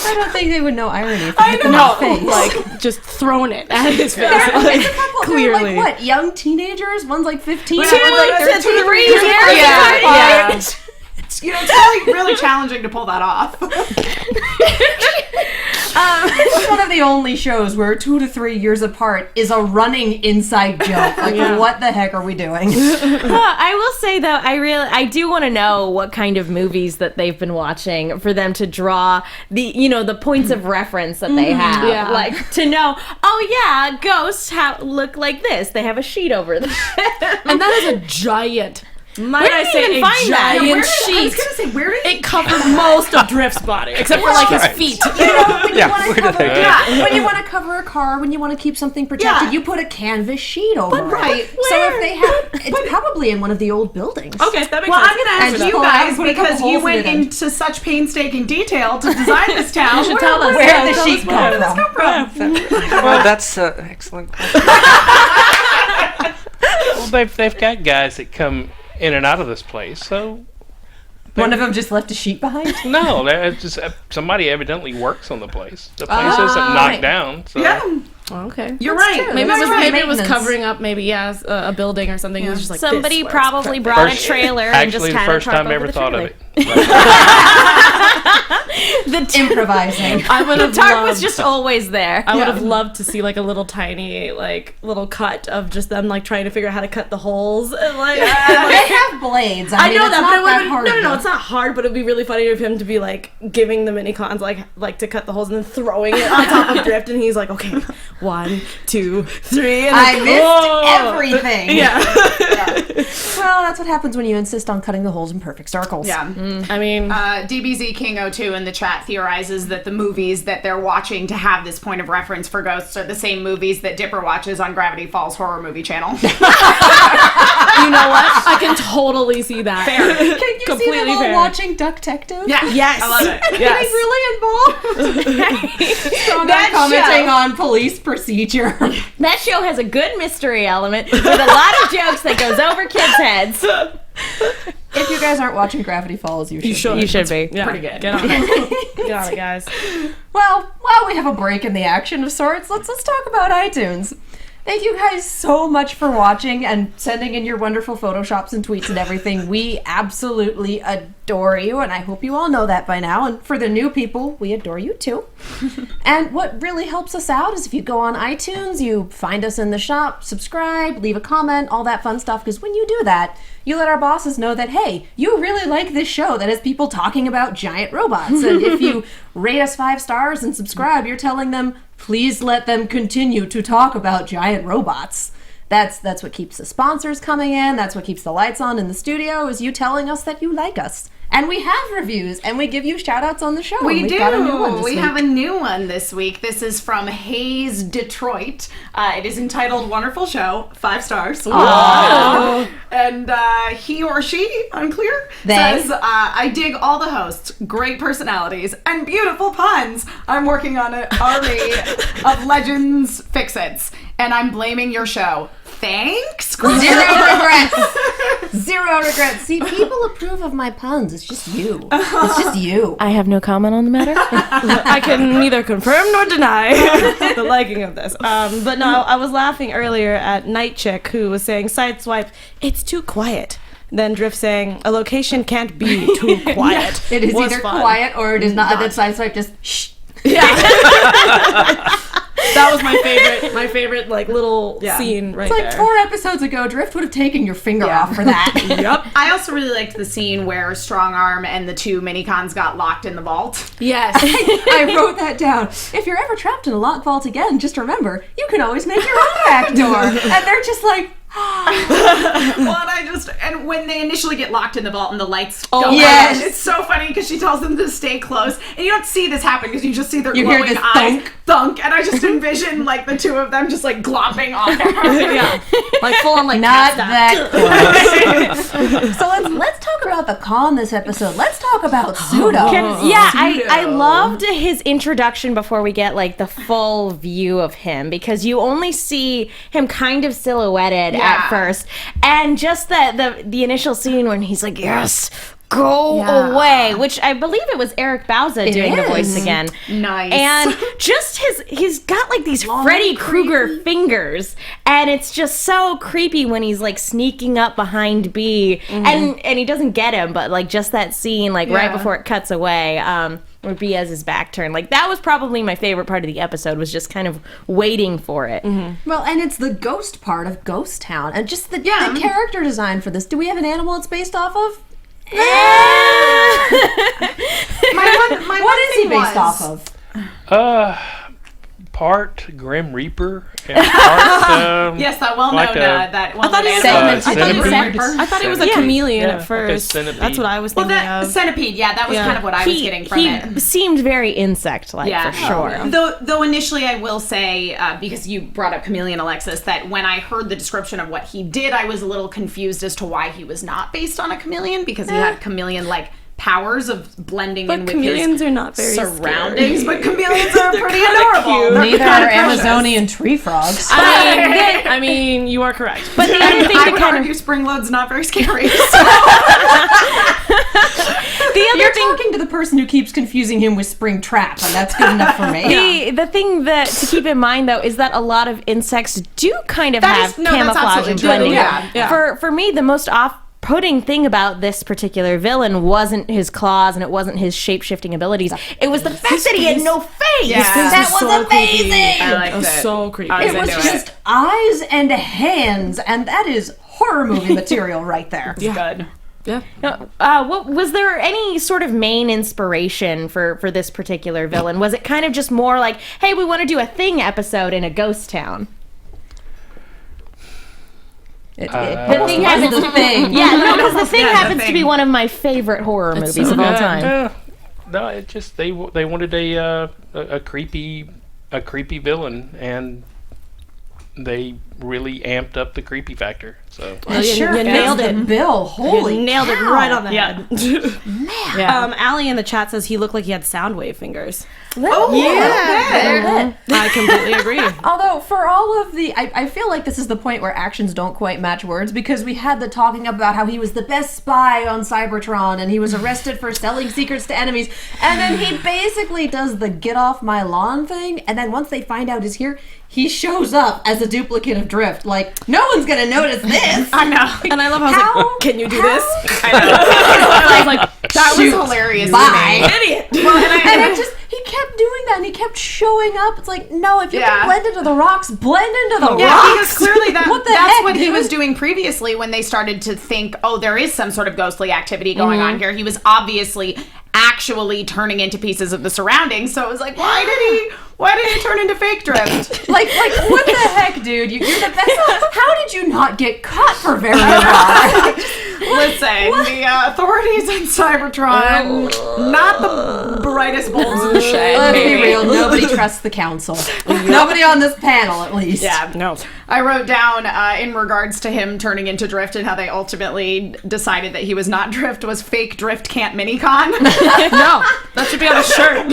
Speaker 2: I don't think they would know irony if
Speaker 3: I
Speaker 2: they
Speaker 3: know.
Speaker 2: had face.
Speaker 4: Like, just throwing it at his face.
Speaker 2: It's
Speaker 4: Like,
Speaker 2: a couple,
Speaker 4: clearly.
Speaker 2: they're like, what, young teenagers? One's like 15.
Speaker 3: Yeah,
Speaker 2: one's like 13.
Speaker 3: Yeah. It's really challenging to pull that off.
Speaker 2: It's one of the only shows where 2 to 3 years apart is a running inside joke. Like, what the heck are we doing?
Speaker 5: I will say though, I do want to know what kind of movies that they've been watching for them to draw the points of reference that they have.
Speaker 4: Yeah.
Speaker 5: Like to know, oh yeah, ghosts look like this. They have a sheet over them.
Speaker 4: And that is a giant. Might
Speaker 5: Where
Speaker 4: I
Speaker 5: did you
Speaker 4: say
Speaker 5: even
Speaker 4: a
Speaker 5: find that?
Speaker 4: giant
Speaker 3: I was
Speaker 4: sheet?
Speaker 3: gonna say, where did
Speaker 4: It covered most of Drift's body, except for like his feet.
Speaker 2: You know, when you
Speaker 7: Yeah,
Speaker 2: want
Speaker 7: where
Speaker 2: to
Speaker 7: do
Speaker 2: cover,
Speaker 7: they
Speaker 2: when you want to cover a car, when you want to keep something protected,
Speaker 4: Yeah.
Speaker 2: you put a canvas sheet over it.
Speaker 3: right.
Speaker 2: So if they have, it's probably in one of the old buildings.
Speaker 4: Okay, that makes
Speaker 3: Well,
Speaker 4: sense.
Speaker 3: I'm gonna ask
Speaker 2: And
Speaker 3: you
Speaker 2: pull out
Speaker 3: guys,
Speaker 2: and put a couple
Speaker 3: because you
Speaker 2: holes in
Speaker 3: went
Speaker 2: it.
Speaker 3: into such painstaking detail to design this town.
Speaker 4: You should tell us.
Speaker 2: Where
Speaker 4: Yeah,
Speaker 2: did the
Speaker 4: tell
Speaker 2: sheet
Speaker 4: us where.
Speaker 2: come from?
Speaker 7: Well, that's an excellent question.
Speaker 6: Well, they've got guys that come in and out of this place, so
Speaker 2: One of them just left a sheet behind?
Speaker 6: no, it's just somebody evidently works on the place. The place isn't knocked down, so
Speaker 3: Yeah,
Speaker 4: Okay.
Speaker 3: you're
Speaker 2: That's
Speaker 3: right.
Speaker 2: true.
Speaker 4: Maybe
Speaker 2: That's right.
Speaker 4: it was
Speaker 2: Maintenance.
Speaker 4: covering up a building or something. It was just like
Speaker 5: Somebody
Speaker 4: this, where it's
Speaker 5: probably
Speaker 4: perfect.
Speaker 5: brought a trailer and just
Speaker 6: actually the
Speaker 5: had a
Speaker 6: first
Speaker 5: tarp
Speaker 6: time I
Speaker 5: over
Speaker 6: ever
Speaker 5: the
Speaker 6: thought of
Speaker 5: trailer.
Speaker 6: it.
Speaker 2: Improvising.
Speaker 4: I would
Speaker 5: The
Speaker 4: have
Speaker 5: tarp
Speaker 4: loved.
Speaker 5: was just always there.
Speaker 4: I would have loved to see like a little tiny little cut of just them like trying to figure out how to cut the holes. And, like,
Speaker 2: They have blades. I mean,
Speaker 4: know
Speaker 2: it's
Speaker 4: that,
Speaker 2: not
Speaker 4: but it
Speaker 2: that
Speaker 4: would
Speaker 2: hard.
Speaker 4: no, it's not hard, but it'd be really funny of him to be like giving the mini cons like to cut the holes and then throwing it on top of Drift, and he's like, okay, 1, 2, 3, and
Speaker 2: I
Speaker 4: then-
Speaker 2: missed
Speaker 4: oh.
Speaker 2: everything.
Speaker 4: Yeah.
Speaker 2: Well, that's what happens when you insist on cutting the holes in perfect circles.
Speaker 3: Yeah.
Speaker 4: I mean,
Speaker 3: DBZ King 02 in the chat theorizes that the movies that they're watching to have this point of reference for ghosts are the same movies that Dipper watches on Gravity Falls Horror Movie Channel.
Speaker 4: you know what? I can totally see that.
Speaker 3: Fair.
Speaker 2: Can you see them all watching Ducktective?
Speaker 3: Yeah.
Speaker 4: Yes.
Speaker 3: I love it.
Speaker 4: Yes.
Speaker 2: He's really involved. Strong
Speaker 5: That
Speaker 2: commenting
Speaker 5: show.
Speaker 2: on police procedure.
Speaker 5: That show has a good mystery element with a lot of jokes that goes over kids' heads.
Speaker 2: If you guys aren't watching Gravity Falls, you should.
Speaker 5: You should be.
Speaker 4: Yeah.
Speaker 3: Pretty good.
Speaker 4: Get on it. Get on it, guys.
Speaker 2: Well, while we have a break in the action of sorts, let's talk about iTunes. Thank you guys so much for watching and sending in your wonderful Photoshops and tweets and everything. We absolutely adore you, and I hope you all know that by now. And for the new people, we adore you too. And what really helps us out is if you go on iTunes, you find us in the shop, subscribe, leave a comment, all that fun stuff, because when you do that, you let our bosses know that, hey, you really like this show that has people talking about giant robots. And if you rate us 5 stars and subscribe, you're telling them, please let them continue to talk about giant robots. That's what keeps the sponsors coming in. That's what keeps the lights on in the studio, is you telling us that you like us. And we have reviews, and we give you shout-outs on the show.
Speaker 3: We do.
Speaker 2: Got a new one this
Speaker 3: we
Speaker 2: week.
Speaker 3: have a new one this week. This is from Hayes, Detroit. It is entitled Wonderful Show, 5 stars.
Speaker 2: Oh.
Speaker 3: And he or she, unclear,
Speaker 2: They.
Speaker 3: says, I dig all the hosts, great personalities, and beautiful puns. I'm working on an army of Legends fix-its, and I'm blaming your show. Thanks.
Speaker 2: Zero regrets. Zero regrets. See, people approve of my puns. It's just you. It's just you.
Speaker 5: I have no comment on the matter.
Speaker 4: I can neither confirm nor deny the liking of this. But no, I was laughing earlier at Night Chick, who was saying, Sideswipe, it's too quiet. Then Drift saying, a location can't be too quiet.
Speaker 2: It is
Speaker 4: Was
Speaker 2: either
Speaker 4: fun.
Speaker 2: quiet or it is not. That Sideswipe just shh.
Speaker 4: That was my favorite like little scene right
Speaker 2: It's like
Speaker 4: there.
Speaker 2: 4 episodes ago, Drift would have taken your finger off for that.
Speaker 4: Yep.
Speaker 3: I also really liked the scene where Strong Arm and the 2 minicons got locked in the vault.
Speaker 4: Yes.
Speaker 2: I wrote that down. If you're ever trapped in a locked vault again, just remember, you can always make your own back door. And they're just like,
Speaker 3: Well, and when they initially get locked in the vault and the lights go
Speaker 2: yes.
Speaker 3: on, it's so funny because she tells them to stay close, and you don't see this happen because you just see their
Speaker 2: You hear
Speaker 3: glowing
Speaker 2: this
Speaker 3: eyes
Speaker 2: thunk.
Speaker 3: and I just envision like the 2 of them just like glopping on her.
Speaker 4: Yeah. Like full on like
Speaker 2: not
Speaker 4: cat
Speaker 2: that close. So let's talk about the con this episode. Let's talk about Sudo.
Speaker 5: I loved his introduction before we get like the full view of him, because you only see him kind of silhouetted at first, and just the initial scene when he's like, yes, go away, which I believe it was Eric Bauza doing the voice again.
Speaker 3: Nice.
Speaker 5: And just he's got like these Freddy Krueger fingers, and it's just so creepy when he's like sneaking up behind B, and he doesn't get him, but like just that scene like right before it cuts away, where B has his back turned, like that was probably my favorite part of the episode, was just kind of waiting for it.
Speaker 2: Well, and it's the ghost part of Ghost Town, and just the character design for this. Do we have an animal it's based off of? What is he based off of?
Speaker 6: Part Grim Reaper and part
Speaker 3: Yes, that well-known
Speaker 6: like
Speaker 3: that well-known
Speaker 6: centipede.
Speaker 4: I thought it was a chameleon
Speaker 6: Yeah,
Speaker 4: at
Speaker 6: like a
Speaker 4: first.
Speaker 6: centipede.
Speaker 4: That's what I was
Speaker 3: Well,
Speaker 4: thinking
Speaker 3: that
Speaker 4: of.
Speaker 3: centipede, that was kind of what I was getting from
Speaker 5: he
Speaker 3: it.
Speaker 5: seemed very insect-like, for sure.
Speaker 3: Though initially I will say, because you brought up Chameleon, Alexis, that when I heard the description of what he did, I was a little confused as to why he was not based on a chameleon, because he had chameleon-like powers of blending in with
Speaker 4: chameleons
Speaker 3: his
Speaker 4: are not very
Speaker 3: surroundings,
Speaker 4: scary.
Speaker 3: but chameleons are pretty adorable. They're
Speaker 2: Neither
Speaker 3: kinda
Speaker 2: are
Speaker 3: precious.
Speaker 2: Amazonian tree frogs.
Speaker 4: I mean, you are correct.
Speaker 5: But the other thing
Speaker 3: I
Speaker 5: to
Speaker 3: would
Speaker 5: kind
Speaker 3: argue
Speaker 5: of
Speaker 3: Springload's not very scary.
Speaker 2: You're talking to the person who keeps confusing him with Springtrap, and that's good enough for me.
Speaker 5: the thing that to keep in mind though is that a lot of insects do kind of
Speaker 3: That
Speaker 5: have
Speaker 3: is- no, that's
Speaker 5: camouflage
Speaker 3: absolutely
Speaker 5: and
Speaker 3: true.
Speaker 5: blending.
Speaker 3: Yeah.
Speaker 5: For me, the most off-putting thing about this particular villain wasn't his claws and it wasn't his shape-shifting abilities. It was the fact that he had no face.
Speaker 3: Yeah.
Speaker 5: That was
Speaker 4: so
Speaker 5: amazing.
Speaker 4: creepy.
Speaker 3: I liked
Speaker 4: It was
Speaker 3: it.
Speaker 4: so creepy.
Speaker 3: I
Speaker 2: It was
Speaker 3: into
Speaker 2: just eyes and hands, and that is horror movie material right there.
Speaker 3: good.
Speaker 4: Yeah.
Speaker 5: What was there any sort of main inspiration for this particular villain? Was it kind of just more like, hey, we want to do a Thing episode in a ghost town?
Speaker 2: The
Speaker 5: Thing happens
Speaker 2: the thing.
Speaker 5: Yeah, no, because The Thing
Speaker 3: Yeah, The
Speaker 5: happens to
Speaker 3: Thing.
Speaker 5: be one of my favorite horror movies
Speaker 4: so
Speaker 5: of all
Speaker 4: good.
Speaker 5: time.
Speaker 6: No, it just they wanted a creepy villain, and they really amped up the creepy factor. So
Speaker 4: You nailed it.
Speaker 2: Bill, holy
Speaker 4: You nailed it
Speaker 2: cow.
Speaker 4: right on the head.
Speaker 2: Man.
Speaker 4: Allie in the chat says he looked like he had Soundwave fingers.
Speaker 2: Yeah.
Speaker 4: I completely agree.
Speaker 2: Although, for all of the... I feel like this is the point where actions don't quite match words, because we had the talking about how he was the best spy on Cybertron, and he was arrested for selling secrets to enemies, and then he basically does the get off my lawn thing, and then once they find out he's here, he shows up as a duplicate of Drift. Like, no one's gonna notice this.
Speaker 3: I know.
Speaker 4: And I love how I was like, can you do this?
Speaker 3: I was like, that was hilarious.
Speaker 2: Bye.
Speaker 4: Idiot.
Speaker 3: Well, and
Speaker 2: He kept doing that, and he kept showing up. It's like, no, if you
Speaker 3: Yeah.
Speaker 2: can blend into the rocks, blend into the
Speaker 3: Yeah,
Speaker 2: rocks.
Speaker 3: because clearly that's
Speaker 2: heck,
Speaker 3: what he
Speaker 2: dude?
Speaker 3: was doing previously when they started to think, oh, there is some sort of ghostly activity going on here. He was obviously actually turning into pieces of the surroundings. So it was like, why did he turn into fake Drift?
Speaker 2: like what the heck, dude? You're the best. How did you not get caught for very long?
Speaker 3: Listen, the authorities in Cybertron, not the brightest bulbs in the shed.
Speaker 2: Let's be
Speaker 3: maybe.
Speaker 2: real. Nobody trusts the council. Nobody on this panel, at least.
Speaker 3: Yeah,
Speaker 4: No.
Speaker 3: I wrote down in regards to him turning into Drift and how they ultimately decided that he was not Drift was fake Drift Camp Minicon.
Speaker 4: No. That should be on a shirt.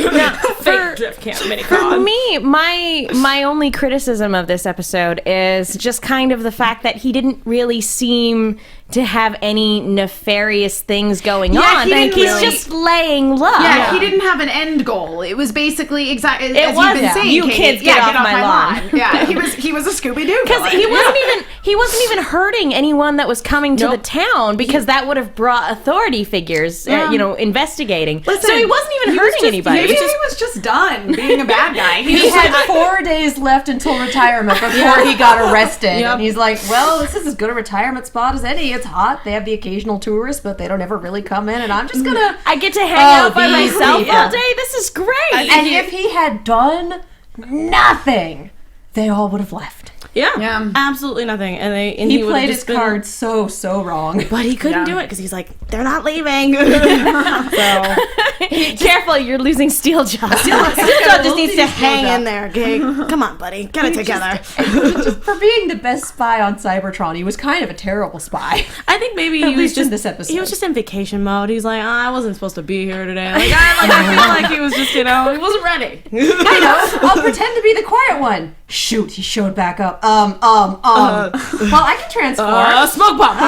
Speaker 5: For
Speaker 4: Fake Drift Camp
Speaker 5: For
Speaker 4: Minicon.
Speaker 5: me, my only criticism of this episode is just kind of the fact that he didn't really seem to have any nefarious things going on.
Speaker 3: he didn't
Speaker 5: He's
Speaker 3: really-
Speaker 5: just laying low.
Speaker 3: Yeah, he didn't have an end goal. It was basically exactly as
Speaker 5: was,
Speaker 3: you've been saying.
Speaker 5: you
Speaker 3: Katie.
Speaker 5: kids get off my lawn.
Speaker 3: Yeah, he was a Scooby Doo.
Speaker 5: Because he wasn't even hurting anyone that was coming to the town, because that would have brought authority figures, investigating.
Speaker 3: Listen,
Speaker 5: so he wasn't even hurting anybody.
Speaker 3: Maybe he was just done being a bad guy.
Speaker 2: He had 4 days left until retirement before he got arrested.
Speaker 4: Yep.
Speaker 2: And he's like, well, this is as good a retirement spot as any. It's hot. They have the occasional tourist, but they don't ever really come in. And I'm just gonna...
Speaker 5: I get to hang out by
Speaker 2: these
Speaker 5: myself
Speaker 2: people.
Speaker 5: all day. This is great.
Speaker 2: And if he had done nothing, they all would have left.
Speaker 4: Yeah. Absolutely nothing. And
Speaker 2: He
Speaker 4: would have
Speaker 2: played
Speaker 4: just
Speaker 2: his
Speaker 4: been-
Speaker 2: cards so wrong.
Speaker 4: But he couldn't do it because he's like, they're not leaving.
Speaker 5: Careful, you're losing Steel Jaw.
Speaker 4: Steel Jaw just needs to hang in there, okay? Come on, buddy. Get it together.
Speaker 2: For being the best spy on Cybertron, he was kind of a terrible spy.
Speaker 4: I think maybe
Speaker 2: At
Speaker 4: he was
Speaker 2: least in
Speaker 4: just
Speaker 2: this episode.
Speaker 4: He was just in vacation mode. He's like, I wasn't supposed to be here today. I feel like he was just, he wasn't ready.
Speaker 2: I know. I'll pretend to be the quiet one. Shoot, he showed back up. Well, I can transform.
Speaker 4: Smoke bomb.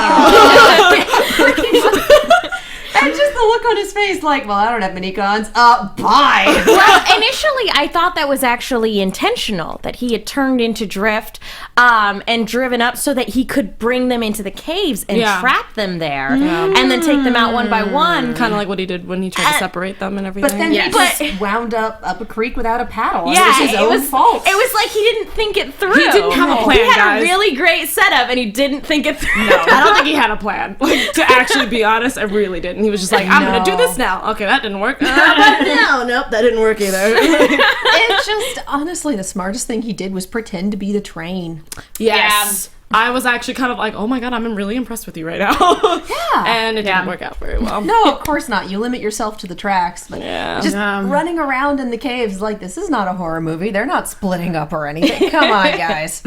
Speaker 2: And just the look on his face, like, well, I don't have minicons. Bye.
Speaker 5: Well, initially, I thought that was actually intentional, that he had turned into Drift and driven up so that he could bring them into the caves and trap them there, and then take them out one by one.
Speaker 4: Kind of like what he did when he tried to separate them and everything.
Speaker 2: But then he just wound up a creek without a paddle. It was his own fault.
Speaker 5: It was like he didn't think it through.
Speaker 4: He didn't have a plan,
Speaker 5: He had
Speaker 4: guys.
Speaker 5: a really great setup, and he didn't think it through.
Speaker 4: No, I don't think he had a plan. Like, to actually be honest, I really didn't. He was just like, I'm going to do this now. Okay, that didn't work. Nope, that didn't work either.
Speaker 2: It's just, honestly, the smartest thing he did was pretend to be the train.
Speaker 4: Yes. I was actually kind of like, oh my god, I'm really impressed with you right now.
Speaker 2: Yeah.
Speaker 4: And it didn't work out very well.
Speaker 2: No, of course not. You limit yourself to the tracks. But just running around in the caves, like, this is not a horror movie. They're not splitting up or anything. Come on, guys.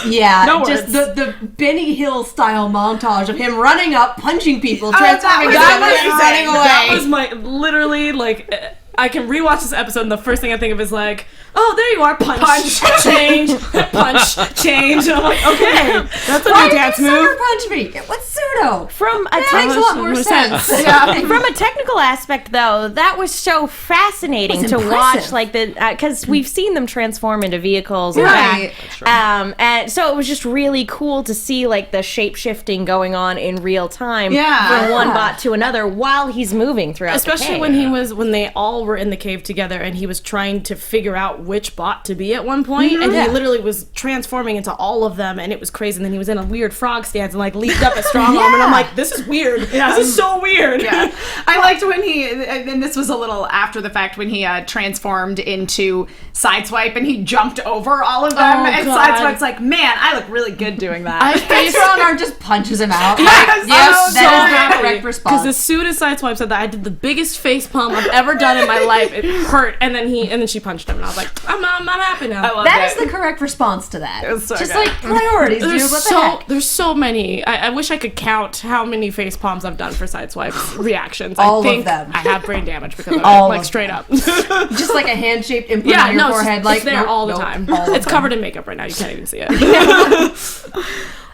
Speaker 2: Yeah.
Speaker 4: No
Speaker 2: just
Speaker 4: words.
Speaker 2: the Benny Hill style montage of him running up, punching people, transforming
Speaker 4: That
Speaker 2: running away.
Speaker 4: That was my, literally, like, I can rewatch this episode and the first thing I think of is like, oh, there you are, punch, change, punch, change. And I'm like, okay, that's a
Speaker 2: Why
Speaker 4: new
Speaker 2: did
Speaker 4: dance
Speaker 2: you
Speaker 4: move.
Speaker 2: sucker punch me? What's Sudo?
Speaker 5: From a
Speaker 2: That makes a lot more sense. Yeah.
Speaker 5: From a technical aspect, though, that was so fascinating
Speaker 2: It was
Speaker 5: to
Speaker 2: impressive.
Speaker 5: watch, like because we've seen them transform into vehicles, and
Speaker 2: Right.
Speaker 5: back. And so it was just really cool to see like the shape shifting going on in real time
Speaker 3: Yeah.
Speaker 5: from one bot to another while he's moving throughout.
Speaker 4: Especially
Speaker 5: the
Speaker 4: when they all were in the cave together and he was trying to figure out which bot to be at one point, and he literally was transforming into all of them, and it was crazy. And then he was in a weird frog stance and like leaped up a strong moment. I'm like, this is weird. This is so weird.
Speaker 3: Yeah. I liked when and this was a little after the fact, when he transformed into Sideswipe and he jumped over all of them. And Sideswipe's like, man, I look really good doing that.
Speaker 2: Strong arm just punches him out.
Speaker 3: Yes,
Speaker 2: that is the correct response.
Speaker 4: Because as soon as Sideswipe said that, I did the biggest face palm I've ever done in my life. It hurt, and then she punched him, and I was like, I'm happy now.
Speaker 2: That is the correct response to that.
Speaker 3: It was so
Speaker 2: just
Speaker 3: good.
Speaker 2: like priorities, dude. What the heck?
Speaker 4: There's so many. I wish I could count how many face palms I've done for Sideswipe's reactions.
Speaker 2: All
Speaker 4: I think
Speaker 2: of them.
Speaker 4: I have brain damage because of it.
Speaker 2: All
Speaker 4: Like
Speaker 2: of
Speaker 4: straight up.
Speaker 2: Just like a hand-shaped imprint on your forehead.
Speaker 4: It's there all the time. It's covered in makeup right now. You can't even see it.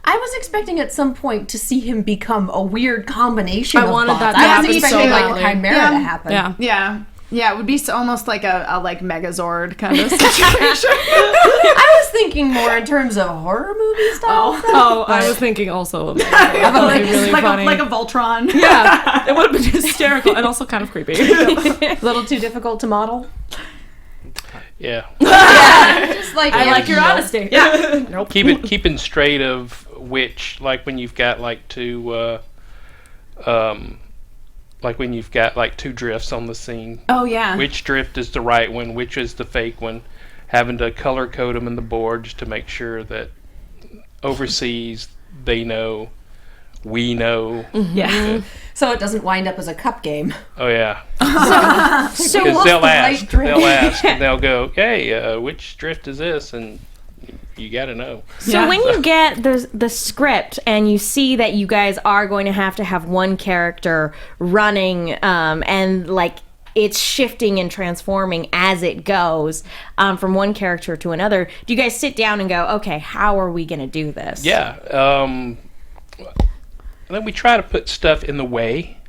Speaker 2: I was expecting at some point to see him become a weird combation of
Speaker 4: wanted
Speaker 2: bots.
Speaker 4: that to
Speaker 2: I
Speaker 4: happen
Speaker 2: was expecting
Speaker 4: so
Speaker 2: like a
Speaker 4: badly.
Speaker 2: chimera to happen.
Speaker 4: Yeah.
Speaker 3: Yeah, it would be almost like a like Megazord kind of situation.
Speaker 2: I was thinking more in terms of horror movie style.
Speaker 4: I was thinking also of that would be really funny.
Speaker 3: Like a Voltron.
Speaker 4: Yeah, it would have been hysterical and also kind of creepy.
Speaker 2: A little too difficult to model.
Speaker 6: Yeah.
Speaker 2: Just like
Speaker 4: I like your honesty. Yeah. Nope.
Speaker 6: Keeping straight of which, like when you've got like two drifts on the scene.
Speaker 3: Oh yeah.
Speaker 6: Which drift is the right one? Which is the fake one? Having to color code them in the board just to make sure that overseas they know, we know.
Speaker 2: Yeah. So it doesn't wind up as a cup game.
Speaker 6: Oh yeah.
Speaker 2: So
Speaker 6: Because
Speaker 2: what's
Speaker 6: they'll
Speaker 2: the
Speaker 6: ask,
Speaker 2: right drift?
Speaker 6: and they'll go, "Hey, which drift is this?" And you got to know.
Speaker 5: So when you get the script and you see that you guys are going to have one character running and like it's shifting and transforming as it goes from one character to another, do you guys sit down and go, okay, how are we going to do this?
Speaker 6: Yeah. And then we try to put stuff in the way.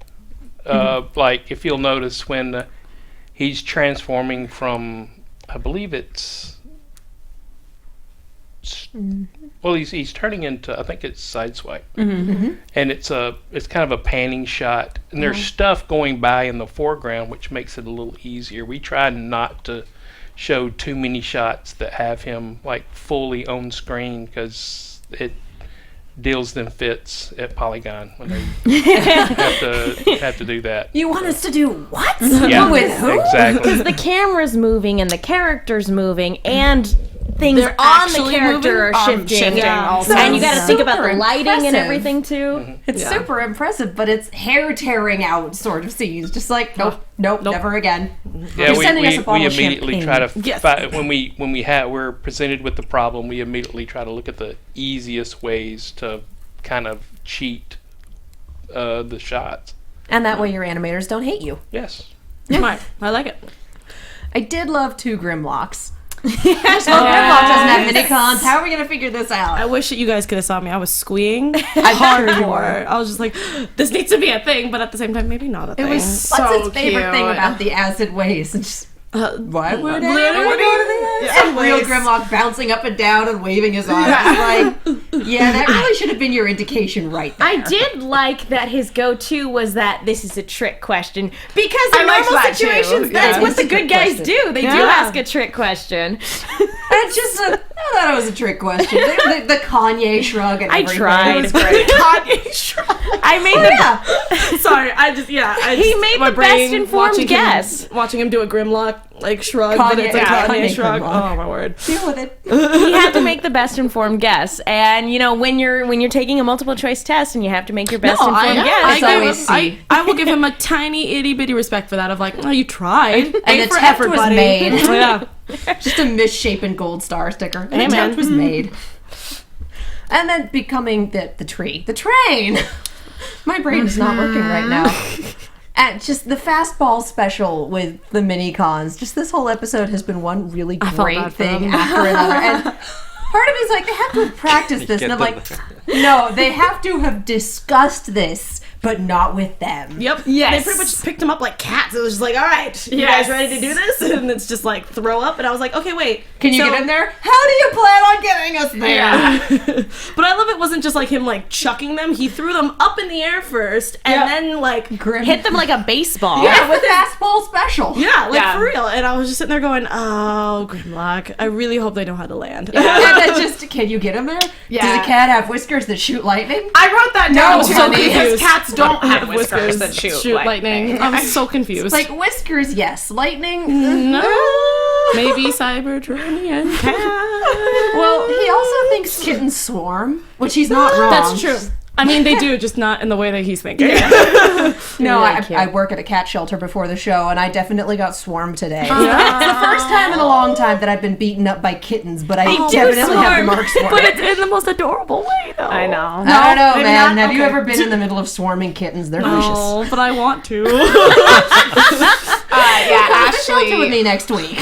Speaker 6: Like if you'll notice when he's transforming from, I believe it's, well, he's turning into, I think it's Sideswipe, and it's kind of a panning shot, and there's stuff going by in the foreground, which makes it a little easier. We try not to show too many shots that have him like fully on screen, because it deals them fits at Polygon when they have to do that.
Speaker 2: You want us to do what?
Speaker 6: Yeah,
Speaker 2: With who?
Speaker 6: exactly.
Speaker 5: Because the camera's moving and the character's moving and things
Speaker 4: They're
Speaker 5: on the
Speaker 4: actually
Speaker 5: character
Speaker 4: moving?
Speaker 5: are shifting.
Speaker 3: also.
Speaker 5: And you got to think about
Speaker 2: Super
Speaker 5: the lighting and
Speaker 2: impressive.
Speaker 5: everything too.
Speaker 2: It's super impressive, but it's hair tearing out sort of scenes. Just like nope, never again.
Speaker 6: Yeah,
Speaker 2: You're sending us a bottle
Speaker 6: we
Speaker 2: of
Speaker 6: immediately
Speaker 2: champagne.
Speaker 6: try to
Speaker 4: Yes.
Speaker 6: when we're presented with the problem, we immediately try to look at the easiest ways to kind of cheat the shots.
Speaker 2: And that way your animators don't hate you.
Speaker 6: Yes.
Speaker 4: Smart. I like it.
Speaker 2: I did love 2 Grimlocks. Grimlock doesn't have minicons. How are we going to figure this out?
Speaker 4: I wish that you guys could have saw me. I was squeeing hardcore. I was just like, this needs to be a thing, but at the same time, maybe not a thing.
Speaker 3: It was so
Speaker 2: What's his favorite
Speaker 3: cute.
Speaker 2: thing about the acid waste? And just, why would anyone
Speaker 4: literally,
Speaker 2: go to the acid? And real Grimlock bouncing up and down and waving his arms. Like, yeah, that really should have been your indication right there.
Speaker 5: I did like that his go-to was that this is a trick question, because in
Speaker 3: I liked
Speaker 5: normal
Speaker 3: that too.
Speaker 5: situations that's
Speaker 3: Yeah.
Speaker 5: what the
Speaker 2: It's a
Speaker 5: good
Speaker 2: trick
Speaker 5: guys
Speaker 2: question.
Speaker 5: do. They do ask a trick question.
Speaker 2: It's just I thought it was a trick question. The Kanye shrug and
Speaker 5: I
Speaker 2: everything.
Speaker 5: tried.
Speaker 2: It was great.
Speaker 4: Kanye shrug.
Speaker 5: I made the
Speaker 4: Sorry,
Speaker 5: He made
Speaker 4: my
Speaker 5: the best
Speaker 4: brain
Speaker 5: informed
Speaker 4: watching
Speaker 5: guess.
Speaker 4: Watching him do a Grimlock like shrug, but it's a Kanye shrug.
Speaker 2: Grimlock.
Speaker 4: Oh my word.
Speaker 2: Deal with it.
Speaker 5: he had to make the best informed guess, and you know when you're taking a multiple choice test and you have to make your best informed guess.
Speaker 4: I will give him a tiny itty bitty respect for that. Of like, oh, you tried.
Speaker 2: And
Speaker 4: A
Speaker 2: the
Speaker 4: for
Speaker 2: test
Speaker 4: effort,
Speaker 2: was
Speaker 4: buddy.
Speaker 2: made.
Speaker 4: Yeah.
Speaker 2: Just a misshapen gold star sticker. And
Speaker 4: Hey,
Speaker 2: the
Speaker 4: man.
Speaker 2: test was made. And then becoming the tree. The train! My brain is not working right now. And just the fastball special with the mini cons. Just this whole episode has been one really
Speaker 4: felt
Speaker 2: great
Speaker 4: bad for
Speaker 2: thing
Speaker 4: them.
Speaker 2: after another. And part of me is like, they have to have practiced this. And I'm like, no, they have to have discussed this but not with them.
Speaker 4: Yep.
Speaker 3: Yes.
Speaker 4: They pretty much picked him up like cats. It was just like, all right, you guys ready to do this? And it's just like throw up. And I was like, okay, wait.
Speaker 2: Can you get in there? How do you plan on getting us there?
Speaker 4: Yeah. But I love it wasn't just like him like chucking them. He threw them up in the air first and then like
Speaker 5: hit them like a baseball.
Speaker 2: Yeah, with fastball special.
Speaker 4: Yeah, like for real. And I was just sitting there going, oh, Grimlock, I really hope they know how to land.
Speaker 2: And then just, can you get him there?
Speaker 3: Yeah.
Speaker 2: Does a cat have whiskers that shoot lightning?
Speaker 3: I wrote that down too,
Speaker 4: so
Speaker 3: because
Speaker 4: confused.
Speaker 3: cats don't have whiskers that shoot lightning.
Speaker 4: I was so confused.
Speaker 2: Like whiskers, yes. Lightning,
Speaker 4: no. Maybe Cybertronian cat.
Speaker 2: Well, he also thinks kittens swarm, which he's not wrong.
Speaker 4: That's true. I mean, they do, just not in the way that he's thinking.
Speaker 2: No, I work at a cat shelter before the show, and I definitely got swarmed today. It's the first time in a long time that I've been beaten up by kittens, but I definitely have the marks for
Speaker 4: But
Speaker 2: it.
Speaker 4: it's in the most adorable way, though.
Speaker 5: I know.
Speaker 2: I don't know,
Speaker 3: maybe
Speaker 2: man.
Speaker 3: not?
Speaker 2: Have you
Speaker 3: Okay.
Speaker 2: ever been in the middle of swarming kittens? They're vicious.
Speaker 4: Oh, but I want to.
Speaker 2: Come to the shelter with me next week.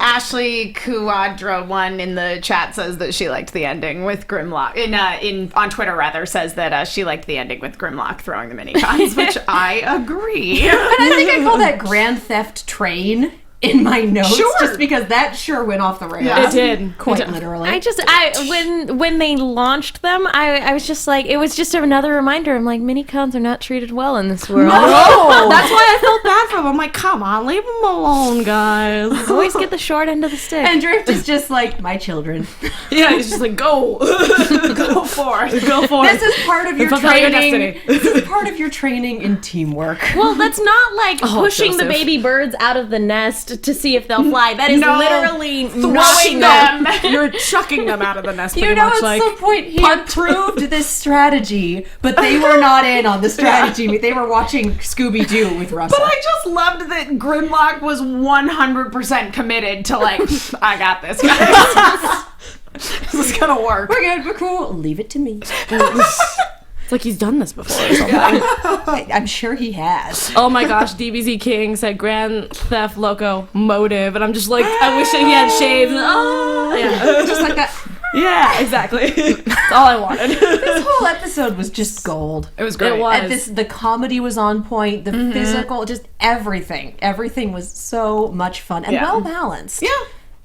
Speaker 3: Ashley Quadra one in the chat says that she liked the ending with Grimlock. On Twitter rather says that she liked the ending with Grimlock throwing the mini cons, which I agree.
Speaker 2: And I think I call that Grand Theft Train in my notes, just because that sure went off the rails.
Speaker 3: Yeah.
Speaker 4: It did.
Speaker 2: Quite literally.
Speaker 5: When they launched them, I was just like, it was just another reminder. I'm like, mini cons are not treated well in this world.
Speaker 4: No! That's why I felt bad for them. I'm like, come on, leave them alone, guys.
Speaker 5: Always get the short end of the stick.
Speaker 2: And Drift is just like, my children.
Speaker 4: Yeah, he's just like, go. Go for it. Go for it.
Speaker 2: This is part of your
Speaker 4: Fulfill your
Speaker 2: training.
Speaker 4: destiny.
Speaker 2: This is part of your training in teamwork.
Speaker 5: Well, that's not like pushing the
Speaker 4: Joseph.
Speaker 5: baby birds out of the nest to see if they'll fly. That is literally
Speaker 3: throwing
Speaker 5: throwing
Speaker 3: them.
Speaker 4: You're chucking them out of the nest.
Speaker 2: You
Speaker 4: pretty
Speaker 2: know,
Speaker 4: much
Speaker 2: at
Speaker 4: like,
Speaker 2: some point he approved this strategy, but they were not in on the strategy. They were watching Scooby-Doo with Russell.
Speaker 3: But I just loved that Grimlock was 100% committed to like, I got this, guys. This is gonna work.
Speaker 2: We're good, we're cool. Leave it to me.
Speaker 4: it's like he's done this before or something.
Speaker 2: I'm sure he has.
Speaker 4: Oh my gosh, DBZ King said Grand Theft Loco motive, and I'm just like, I wish that he had shaved. Oh, yeah.
Speaker 2: Just like that.
Speaker 4: Yeah, exactly. That's all I wanted.
Speaker 2: This whole episode was just gold.
Speaker 3: It was great.
Speaker 4: It was.
Speaker 2: And the comedy was on point, the physical, just everything. Everything was so much fun and well balanced.
Speaker 3: Yeah.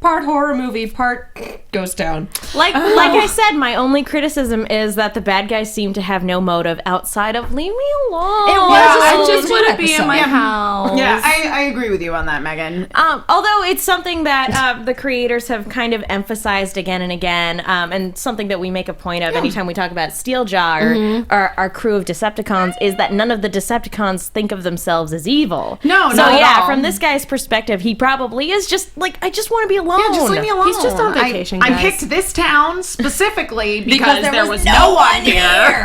Speaker 2: Part horror movie, part ghost town.
Speaker 5: Like I said, my only criticism is that the bad guys seem to have no motive outside of leave me alone.
Speaker 2: It was
Speaker 4: I
Speaker 2: a
Speaker 4: just
Speaker 2: slow
Speaker 4: want to be in my
Speaker 2: episode.
Speaker 4: house.
Speaker 3: Yeah, I agree with you on that, Megan.
Speaker 5: Although it's something that the creators have kind of emphasized again and again, and something that we make a point of anytime we talk about Steeljaw or our crew of Decepticons, is that none of the Decepticons think of themselves as evil.
Speaker 3: No,
Speaker 5: so
Speaker 3: not at all.
Speaker 5: from this guy's perspective, he probably is just like, I just want to be alone.
Speaker 3: Yeah, just leave me alone.
Speaker 4: He's just on vacation,
Speaker 3: I
Speaker 4: guys.
Speaker 3: picked this town specifically because there was
Speaker 2: no
Speaker 3: one here.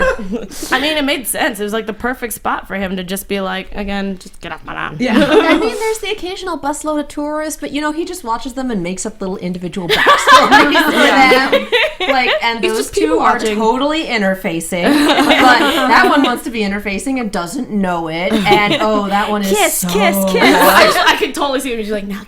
Speaker 4: I mean, it made sense. It was like the perfect spot for him to just be like, again, just get off my lawn.
Speaker 3: Yeah.
Speaker 2: I mean, there's the occasional busload of tourists, but he just watches them and makes up little individual backstories for them. Like, and
Speaker 4: He's
Speaker 2: those
Speaker 4: just
Speaker 2: two
Speaker 4: people
Speaker 2: are
Speaker 4: watching.
Speaker 2: totally interfacing, but that one wants to be interfacing and doesn't know it. And that one is
Speaker 5: Kiss,
Speaker 2: so
Speaker 5: kiss, kiss.
Speaker 4: I could totally see him. He's like, now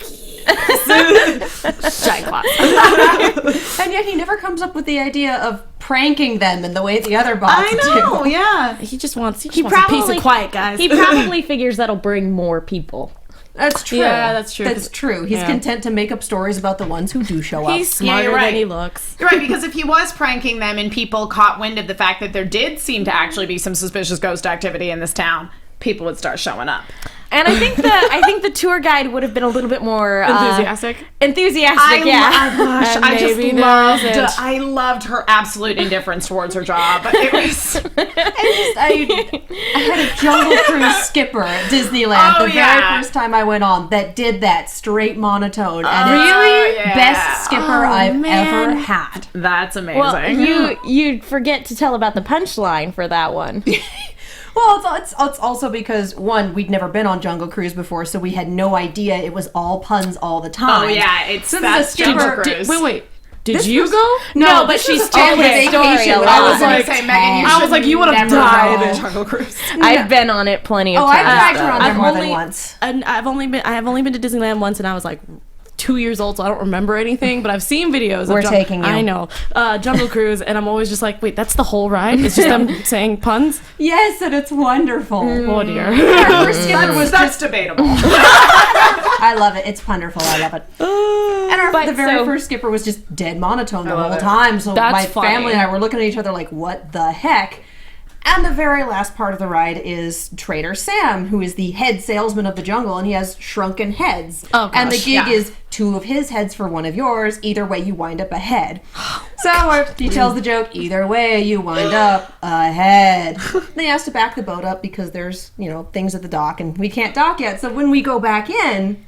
Speaker 4: giant class.
Speaker 2: And yet he never comes up with the idea of pranking them in the way the other bots
Speaker 3: I know,
Speaker 2: do.
Speaker 3: yeah.
Speaker 4: He just wants,
Speaker 5: He
Speaker 4: wants a peace
Speaker 5: probably-
Speaker 4: and quiet, guys.
Speaker 5: He probably figures that'll bring more people.
Speaker 2: That's true.
Speaker 4: Yeah, that's true.
Speaker 2: That's true. He's content to make up stories about the ones who do show up.
Speaker 4: He's smarter
Speaker 3: you're right.
Speaker 4: than he looks.
Speaker 3: You're right, because if he was pranking them and people caught wind of the fact that there did seem to actually be some suspicious ghost activity in this town, people would start showing up.
Speaker 5: And I think the tour guide would have been a little bit more
Speaker 4: Enthusiastic.
Speaker 5: Enthusiastic, yeah.
Speaker 3: Gosh,
Speaker 4: And
Speaker 3: I just
Speaker 4: maybe there
Speaker 3: loved.
Speaker 4: isn't.
Speaker 3: I loved her absolute indifference towards her job. It was.
Speaker 2: I had a Jungle Cruise skipper at Disneyland
Speaker 3: Oh,
Speaker 2: the
Speaker 3: yeah.
Speaker 2: very first time I went on that did that straight monotone. And
Speaker 3: Really?
Speaker 2: it's the best skipper I've ever had.
Speaker 3: That's amazing.
Speaker 5: Well, you forget to tell about the punchline for that one.
Speaker 2: Well, it's also because, one, we'd never been on Jungle Cruise before, so we had no idea it was all puns all the time.
Speaker 3: Oh yeah, it's
Speaker 2: Since
Speaker 3: that's
Speaker 2: the skipper-
Speaker 3: Jungle Cruise.
Speaker 4: Wait. Did you go?
Speaker 5: No, but
Speaker 2: this
Speaker 5: she's
Speaker 2: was a
Speaker 5: told
Speaker 2: family
Speaker 5: the story
Speaker 2: vacation
Speaker 5: a
Speaker 2: when
Speaker 5: lot.
Speaker 2: I was like,
Speaker 3: say, Megan, you
Speaker 4: I was like, you would have
Speaker 3: never
Speaker 4: died
Speaker 3: go
Speaker 4: in
Speaker 3: on
Speaker 4: Jungle Cruise.
Speaker 5: I've been on it plenty of
Speaker 2: Oh,
Speaker 5: times.
Speaker 2: I've dragged her on there
Speaker 4: I've
Speaker 2: more
Speaker 4: only-
Speaker 2: than once.
Speaker 4: And I have only been to Disneyland once, and I was like 2 years old, so I don't remember anything, but I've seen videos
Speaker 2: We're
Speaker 4: of
Speaker 2: taking you.
Speaker 4: I know. Jungle Cruise, and I'm always just like, wait, that's the whole ride? It's just them saying puns?
Speaker 2: Yes, and it's wonderful.
Speaker 4: Oh, dear.
Speaker 3: That's debatable.
Speaker 2: I love it. It's wonderful. I love it. And the very first skipper was just dead monotone the whole time. So my family and I were looking at each other like, what the heck? And the very last part of the ride is Trader Sam, who is the head salesman of the jungle, and he has shrunken heads. Oh, gosh, and the gig is 2 of his heads for 1 of yours. Either way, you wind up ahead. So he tells the joke, either way, you wind up ahead. They asked to back the boat up because there's, things at the dock, and we can't dock yet. So when we go back in,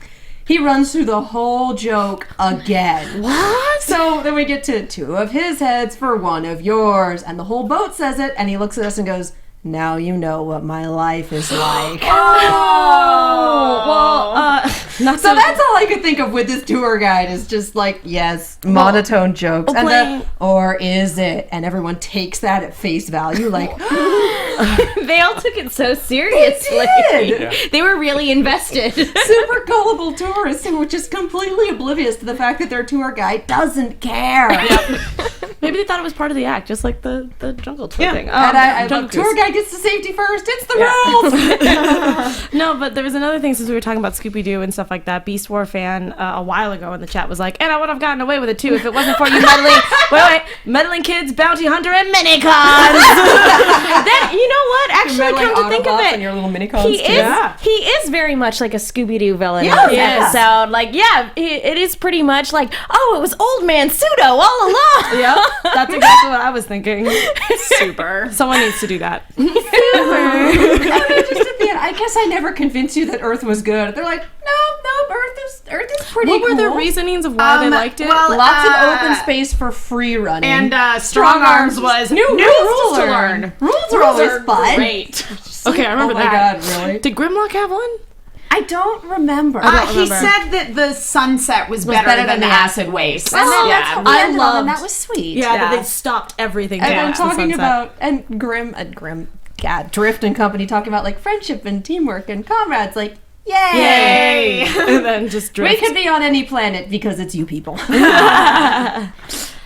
Speaker 2: he runs through the whole joke again. What? So then we get to 2 of his heads for 1 of yours. And the whole boat says it. And he looks at us and goes, now you know what my life is like. So that's all I could think of with this tour guide is just like, yes, monotone jokes. Or is it? And everyone takes that at face value like...
Speaker 5: They all took it so seriously.
Speaker 2: They did.
Speaker 5: They were really invested.
Speaker 2: Super gullible tourists who were just completely oblivious to the fact that their tour guide doesn't care.
Speaker 4: Maybe they thought it was part of the act, just like the jungle tour thing.
Speaker 2: And tour guide gets to safety first. It's the rules.
Speaker 4: No, but there was another thing since we were talking about Scooby-Doo and stuff like that. Beast War fan a while ago in the chat was like, and I would have gotten away with it too if it wasn't for you meddling kids, bounty hunter, and minicons. Then you know what? Actually, come to think of it,
Speaker 2: your little minicons
Speaker 5: he is very much like a Scooby-Doo villain in this episode. Like, it is pretty much like, oh, it was old man Sudo all along.
Speaker 4: Yeah, that's exactly what I was thinking.
Speaker 3: Super.
Speaker 4: Someone needs to do that.
Speaker 2: Just at the end, I guess I never convinced you that Earth was good. They're like, no, Earth is pretty cool.
Speaker 4: What were the reasonings of why they liked it?
Speaker 2: Well, lots of open space for free running.
Speaker 3: And Strong Arms was new rules to learn.
Speaker 2: Rules are always fun.
Speaker 3: Great.
Speaker 4: Okay, I remember
Speaker 2: Oh
Speaker 4: that.
Speaker 2: my God, really?
Speaker 4: Did Grimlock have one?
Speaker 2: I don't remember.
Speaker 3: He said that the sunset was better than the acid waste.
Speaker 2: I loved that was sweet.
Speaker 4: Yeah, that they stopped everything.
Speaker 2: And I'm talking about Drift and company talking about like friendship and teamwork and comrades. Like, yay!
Speaker 4: And then just Drift.
Speaker 2: We could be on any planet because it's you people.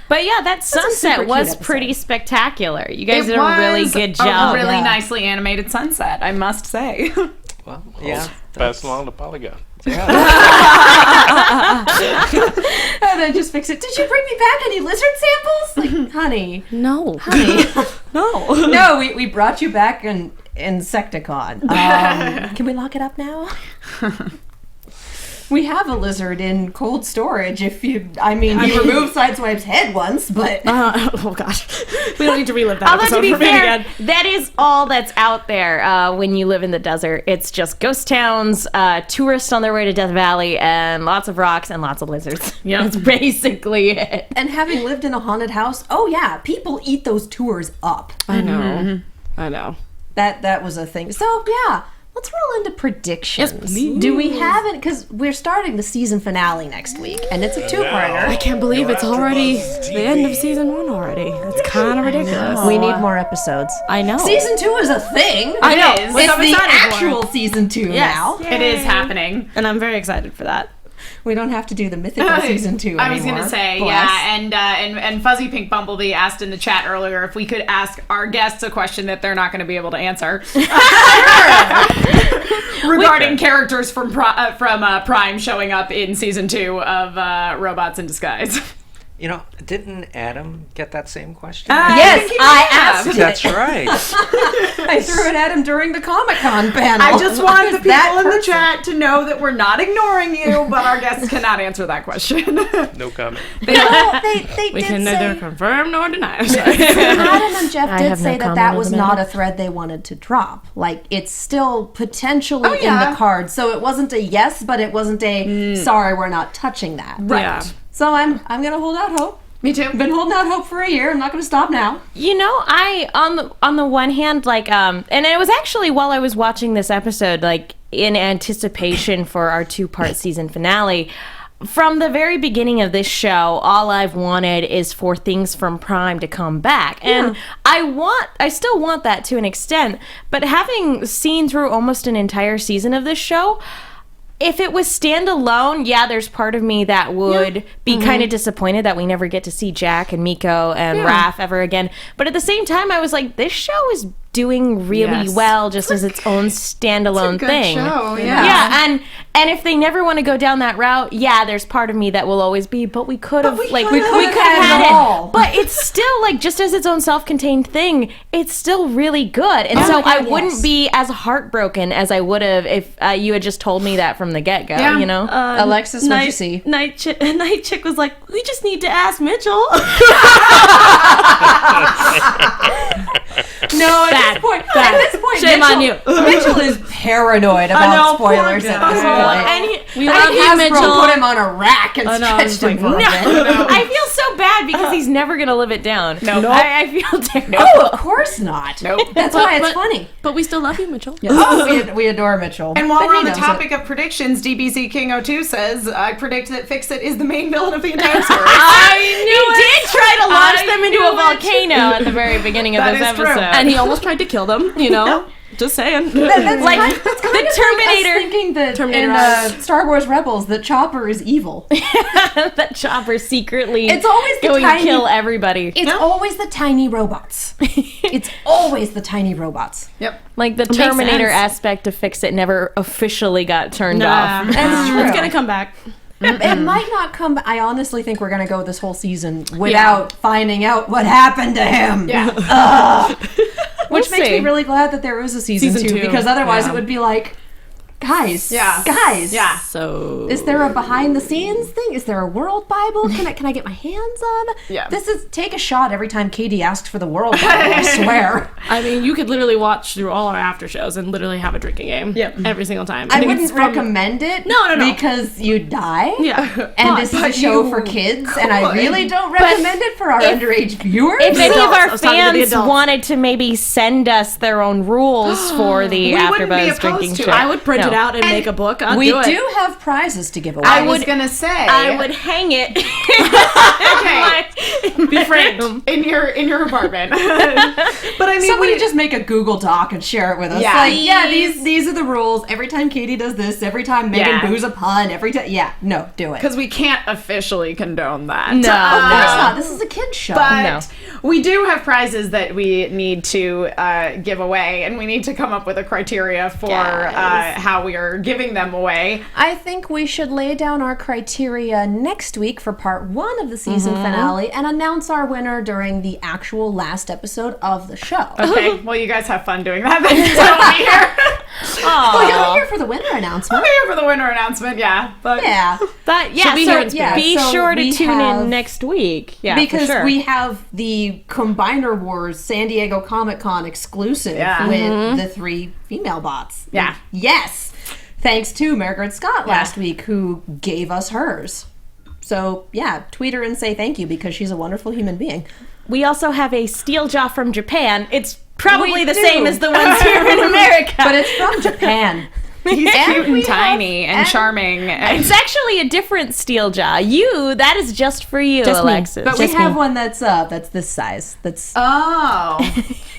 Speaker 5: But yeah, that sunset was pretty spectacular. You guys did a really good job.
Speaker 3: A really nicely animated sunset, I must say.
Speaker 7: Well, yeah.
Speaker 6: Pass along the polygon.
Speaker 2: And then just fix it. Did you bring me back any lizard samples? Like, honey.
Speaker 4: No.
Speaker 2: No, we brought you back in Decepticon. Can we lock it up now? We have a lizard in cold storage. He removed Sideswipe's head once, but
Speaker 4: oh gosh, we don't need to relive that.
Speaker 5: Although to be fair, that is all that's out there when you live in the desert. It's just ghost towns, tourists on their way to Death Valley, and lots of rocks and lots of lizards. Yeah, that's basically it.
Speaker 2: And having lived in a haunted house, people eat those tours up.
Speaker 4: I know. I know.
Speaker 2: That was a thing. So yeah. Let's roll into predictions.
Speaker 4: Yes, please.
Speaker 2: Do we have it? Because we're starting the season finale next week, and it's a two-parter.
Speaker 4: I can't believe it's already the end of season 1 already. It's kind of ridiculous.
Speaker 2: We need more episodes.
Speaker 4: I know.
Speaker 2: Season 2 is a thing.
Speaker 4: I know.
Speaker 2: It's the actual season 2 now.
Speaker 3: It is happening.
Speaker 4: And I'm very excited for that.
Speaker 2: We don't have to do the mythical season 2 anymore.
Speaker 3: I was going to say, and Fuzzy Pink Bumblebee asked in the chat earlier if we could ask our guests a question that they're not going to be able to answer. Regarding characters from Prime showing up in season 2 of Robots in Disguise.
Speaker 7: Didn't Adam get that same question?
Speaker 2: Yes, I asked it.
Speaker 7: That's right.
Speaker 2: I threw it at him during the Comic-Con panel.
Speaker 3: I just want the people in the chat to know that we're not ignoring you, but our guests cannot answer that question.
Speaker 6: No comment.
Speaker 4: We can neither confirm nor deny.
Speaker 2: Adam and Jeff did say that was not a thread they wanted to drop. Like, it's still potentially in the cards. So it wasn't a yes, but it wasn't a sorry, we're not touching that.
Speaker 3: Right.
Speaker 4: Yeah.
Speaker 2: So I'm going to hold out hope.
Speaker 3: Me too.
Speaker 2: Been holding out hope for a year. I'm not going to stop now.
Speaker 5: I on the one hand, and it was actually while I was watching this episode, like in anticipation for our 2-part season finale. From the very beginning of this show, all I've wanted is for things from Prime to come back. And I still want that to an extent, but having seen through almost an entire season of this show, if it was standalone, there's part of me that would be kind of disappointed that we never get to see Jack and Miko and Raph ever again. But at the same time, I was like, this show is doing really well just as its own standalone thing.
Speaker 3: Show,
Speaker 5: and if they never want to go down that route, there's part of me that will always be, but we could have we could have had it all. But it's still like just as its own self-contained thing, it's still really good. And so I wouldn't be as heartbroken as I would have if you had just told me that from the get-go, you know?
Speaker 2: Alexis, what'd you see?
Speaker 4: Night Chick was like, we just need to ask Mitchell.
Speaker 2: No, at this point,
Speaker 4: shame on you.
Speaker 2: Mitchell is paranoid about spoilers at this point.
Speaker 4: We love you, Mitchell.
Speaker 2: Put him on a rack and stretched him for a bit.
Speaker 5: I feel so bad because he's never going to live it down.
Speaker 4: No.
Speaker 5: I feel terrible.
Speaker 2: No, of course not.
Speaker 3: Nope.
Speaker 2: That's why it's funny.
Speaker 4: But we still love you, Mitchell.
Speaker 2: Yes. Oh, we adore Mitchell.
Speaker 3: And while
Speaker 2: But
Speaker 3: we're
Speaker 2: he
Speaker 3: on the
Speaker 2: knows
Speaker 3: topic
Speaker 2: it.
Speaker 3: of predictions, DBZ King 02 says, I predict that Fix-It is the main villain of the entire series.
Speaker 5: He did try to launch them into a volcano at the very beginning of this
Speaker 3: That is true.
Speaker 5: episode.
Speaker 4: And he almost tried to kill them, you know? Just saying.
Speaker 2: That's
Speaker 5: Like,
Speaker 2: kind of
Speaker 5: the
Speaker 2: like us
Speaker 5: Terminator.
Speaker 2: thinking that
Speaker 4: Terminator
Speaker 2: in Star Wars Rebels, that Chopper is evil.
Speaker 5: That Chopper secretly
Speaker 2: It's always the
Speaker 5: going
Speaker 2: tiny-
Speaker 5: to kill everybody.
Speaker 2: It's always the tiny robots. It's always the tiny robots.
Speaker 3: Yep.
Speaker 5: Like the Terminator aspect of Fix-It never officially got turned off.
Speaker 2: That's true.
Speaker 4: It's gonna come back.
Speaker 2: It might not come. I honestly think we're going to go this whole season without finding out what happened to him.
Speaker 3: Yeah.
Speaker 2: Which makes
Speaker 5: see.
Speaker 2: me really glad that there is a season two, because otherwise it would be like, guys,
Speaker 3: Yeah.
Speaker 4: So
Speaker 2: is there a behind the scenes thing? Is there a world Bible? Can I get my hands on?
Speaker 3: Yeah.
Speaker 2: This is take a shot every time Katie asks for the world Bible, I swear.
Speaker 4: I mean, you could literally watch through all our after shows and literally have a drinking game. Every single time.
Speaker 2: I
Speaker 4: think
Speaker 2: wouldn't
Speaker 4: it's from-
Speaker 2: recommend it.
Speaker 4: No.
Speaker 2: Because you die.
Speaker 4: Yeah.
Speaker 2: And this is a show for kids, and I really don't recommend it for our underage viewers.
Speaker 5: If any of
Speaker 4: Adults. I
Speaker 5: our
Speaker 4: was talking to the
Speaker 5: fans
Speaker 4: adults.
Speaker 5: wanted to maybe send us their own rules for the
Speaker 3: wouldn't be
Speaker 5: AFTERBUZZ
Speaker 3: opposed
Speaker 5: drinking
Speaker 3: to
Speaker 5: show,
Speaker 3: it.
Speaker 4: I would print it out and make a book. I'd
Speaker 2: we
Speaker 4: do it.
Speaker 2: do have prizes to give away.
Speaker 3: I was going to say.
Speaker 5: I would hang it.
Speaker 3: Okay.
Speaker 4: Be framed.
Speaker 3: In your apartment. But I mean,
Speaker 2: Somebody just make a Google Doc and share it with us.
Speaker 3: Yeah.
Speaker 2: Like, these are the rules. Every time Katie does this, every time Megan boos a pun, every time. No, do it.
Speaker 3: because we can't officially condone that.
Speaker 5: No.
Speaker 2: Of course not. This is a kid's show.
Speaker 3: But we do have prizes that we need to give away, and we need to come up with a criteria for how we are giving them away.
Speaker 2: I think we should lay down our criteria next week for part 1 of the season finale and announce our winner during the actual last episode of the show.
Speaker 3: Okay, well, you guys have fun doing that. Then I'll be here.
Speaker 2: Well, you're here for the winner announcement.
Speaker 3: I'll be here for the winner announcement. Yeah, but
Speaker 2: Yeah.
Speaker 5: But
Speaker 4: She'll be here in spirit.
Speaker 5: be
Speaker 2: so
Speaker 5: sure to
Speaker 2: we
Speaker 5: tune
Speaker 2: have-
Speaker 5: in next week. Yeah,
Speaker 2: because
Speaker 5: for sure.
Speaker 2: we have the Combiner Wars San Diego Comic-Con exclusive with the 3 female bots.
Speaker 3: Yeah.
Speaker 2: Yes. Thanks to Margaret Scott last week, who gave us hers. So, tweet her and say thank you, because she's a wonderful human being.
Speaker 5: We also have a steel jaw from Japan. It's probably
Speaker 2: We
Speaker 5: the
Speaker 2: do.
Speaker 5: same as the ones here in America.
Speaker 2: But it's from Japan.
Speaker 3: he's cute
Speaker 2: we
Speaker 3: and tiny
Speaker 2: have-
Speaker 3: and charming. And
Speaker 5: It's actually a different steel jaw. That is just for you,
Speaker 4: Just me.
Speaker 5: Alexis.
Speaker 2: But we have one that's this size. That's
Speaker 3: oh,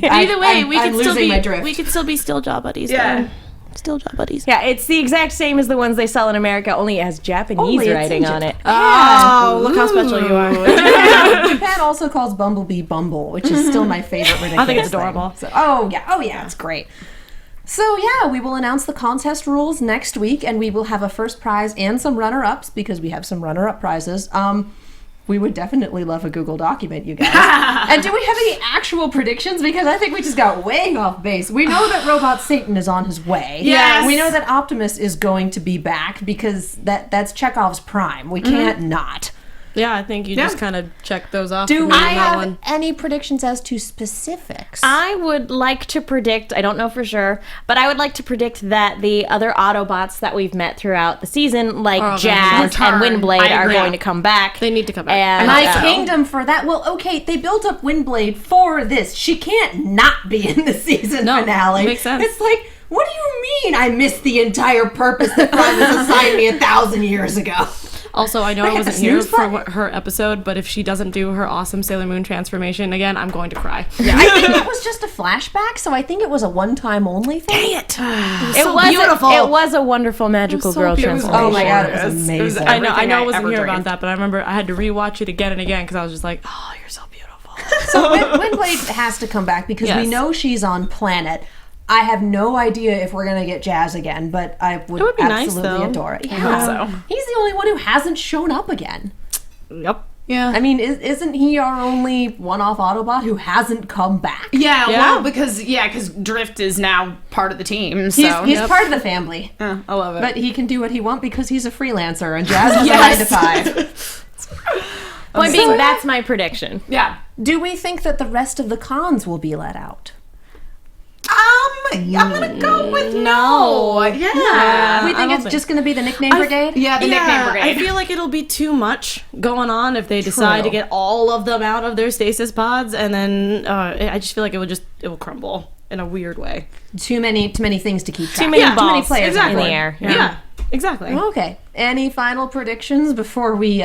Speaker 4: Either way,
Speaker 2: I'm
Speaker 4: we could still
Speaker 2: losing my
Speaker 4: be
Speaker 2: drift.
Speaker 4: we could still be still jaw buddies.
Speaker 3: Yeah.
Speaker 4: though. Still jaw buddies.
Speaker 5: Yeah, it's the exact same as the ones they sell in America, only it has Japanese
Speaker 2: Only it's
Speaker 5: writing
Speaker 2: in
Speaker 5: on it.
Speaker 4: Oh, look how special you are.
Speaker 2: Japan also calls Bumblebee Bumble, which is still my favorite ridiculous
Speaker 4: I think it's
Speaker 2: thing.
Speaker 4: adorable.
Speaker 2: So, oh yeah, it's great. So we will announce the contest rules next week, and we will have a first prize and some runner-ups, because we have some runner-up prizes. We would definitely love a Google document, you guys. And do we have any actual predictions? Because I think we just got way off base. We know that Robot Satan is on his way.
Speaker 3: Yes.
Speaker 2: We know that Optimus is going to be back, because that's Chekhov's prime. We can't not.
Speaker 4: Yeah, I think you just kind of check those off.
Speaker 2: Do
Speaker 4: for
Speaker 2: we
Speaker 4: me on that
Speaker 2: have
Speaker 4: one.
Speaker 2: any predictions as to specifics?
Speaker 5: I would like to predict, I don't know for sure, but I would like to predict that the other Autobots that we've met throughout the season, like Jazz and Windblade,
Speaker 4: I
Speaker 5: are
Speaker 4: agree.
Speaker 5: going to come back.
Speaker 4: They need to come back.
Speaker 5: And
Speaker 2: My kingdom for that. Well, okay, they built up Windblade for this. She can't not be in the season finale.
Speaker 4: makes sense.
Speaker 2: It's like, what do you mean I missed the entire purpose that Primus assigned me 1,000 years ago?
Speaker 4: Also, I know I wasn't here for her episode, but if she doesn't do her awesome Sailor Moon transformation again, I'm going to cry.
Speaker 2: Yeah. I think it was just a flashback, so I think it was a one-time only thing.
Speaker 4: Dang it!
Speaker 5: It was beautiful. It was a wonderful magical girl transformation.
Speaker 2: Oh my god, it was amazing.
Speaker 4: I know I wasn't here about that, but I remember I had to rewatch it again and again because I was just like, oh, you're so beautiful.
Speaker 2: So Windblade has to come back because we know she's on planet. I have no idea if we're going to get Jazz again, but I would absolutely adore it. Yeah. He's the only one who hasn't shown up again.
Speaker 4: Yep.
Speaker 2: Yeah. I mean, isn't he our only one-off Autobot who hasn't come back?
Speaker 3: Yeah, well, because Drift is now part of the team. So.
Speaker 2: He's part of the family.
Speaker 3: I love it.
Speaker 2: But he can do what he wants because he's a freelancer and Jazz is a 9 to 5.
Speaker 5: Point being, that's my prediction.
Speaker 3: Yeah.
Speaker 2: Do we think that the rest of the cons will be let out?
Speaker 3: I'm gonna go with no. Yeah.
Speaker 2: We think it's just gonna be the nickname brigade?
Speaker 3: Yeah, the nickname brigade.
Speaker 4: I feel like it'll be too much going on if they decide to get all of them out of their stasis pods, and then I just feel like it will crumble in a weird way.
Speaker 2: Too many things to keep track.
Speaker 5: Too many balls.
Speaker 2: Too many players
Speaker 5: in the air.
Speaker 4: Yeah, exactly.
Speaker 2: Okay. Any final predictions before we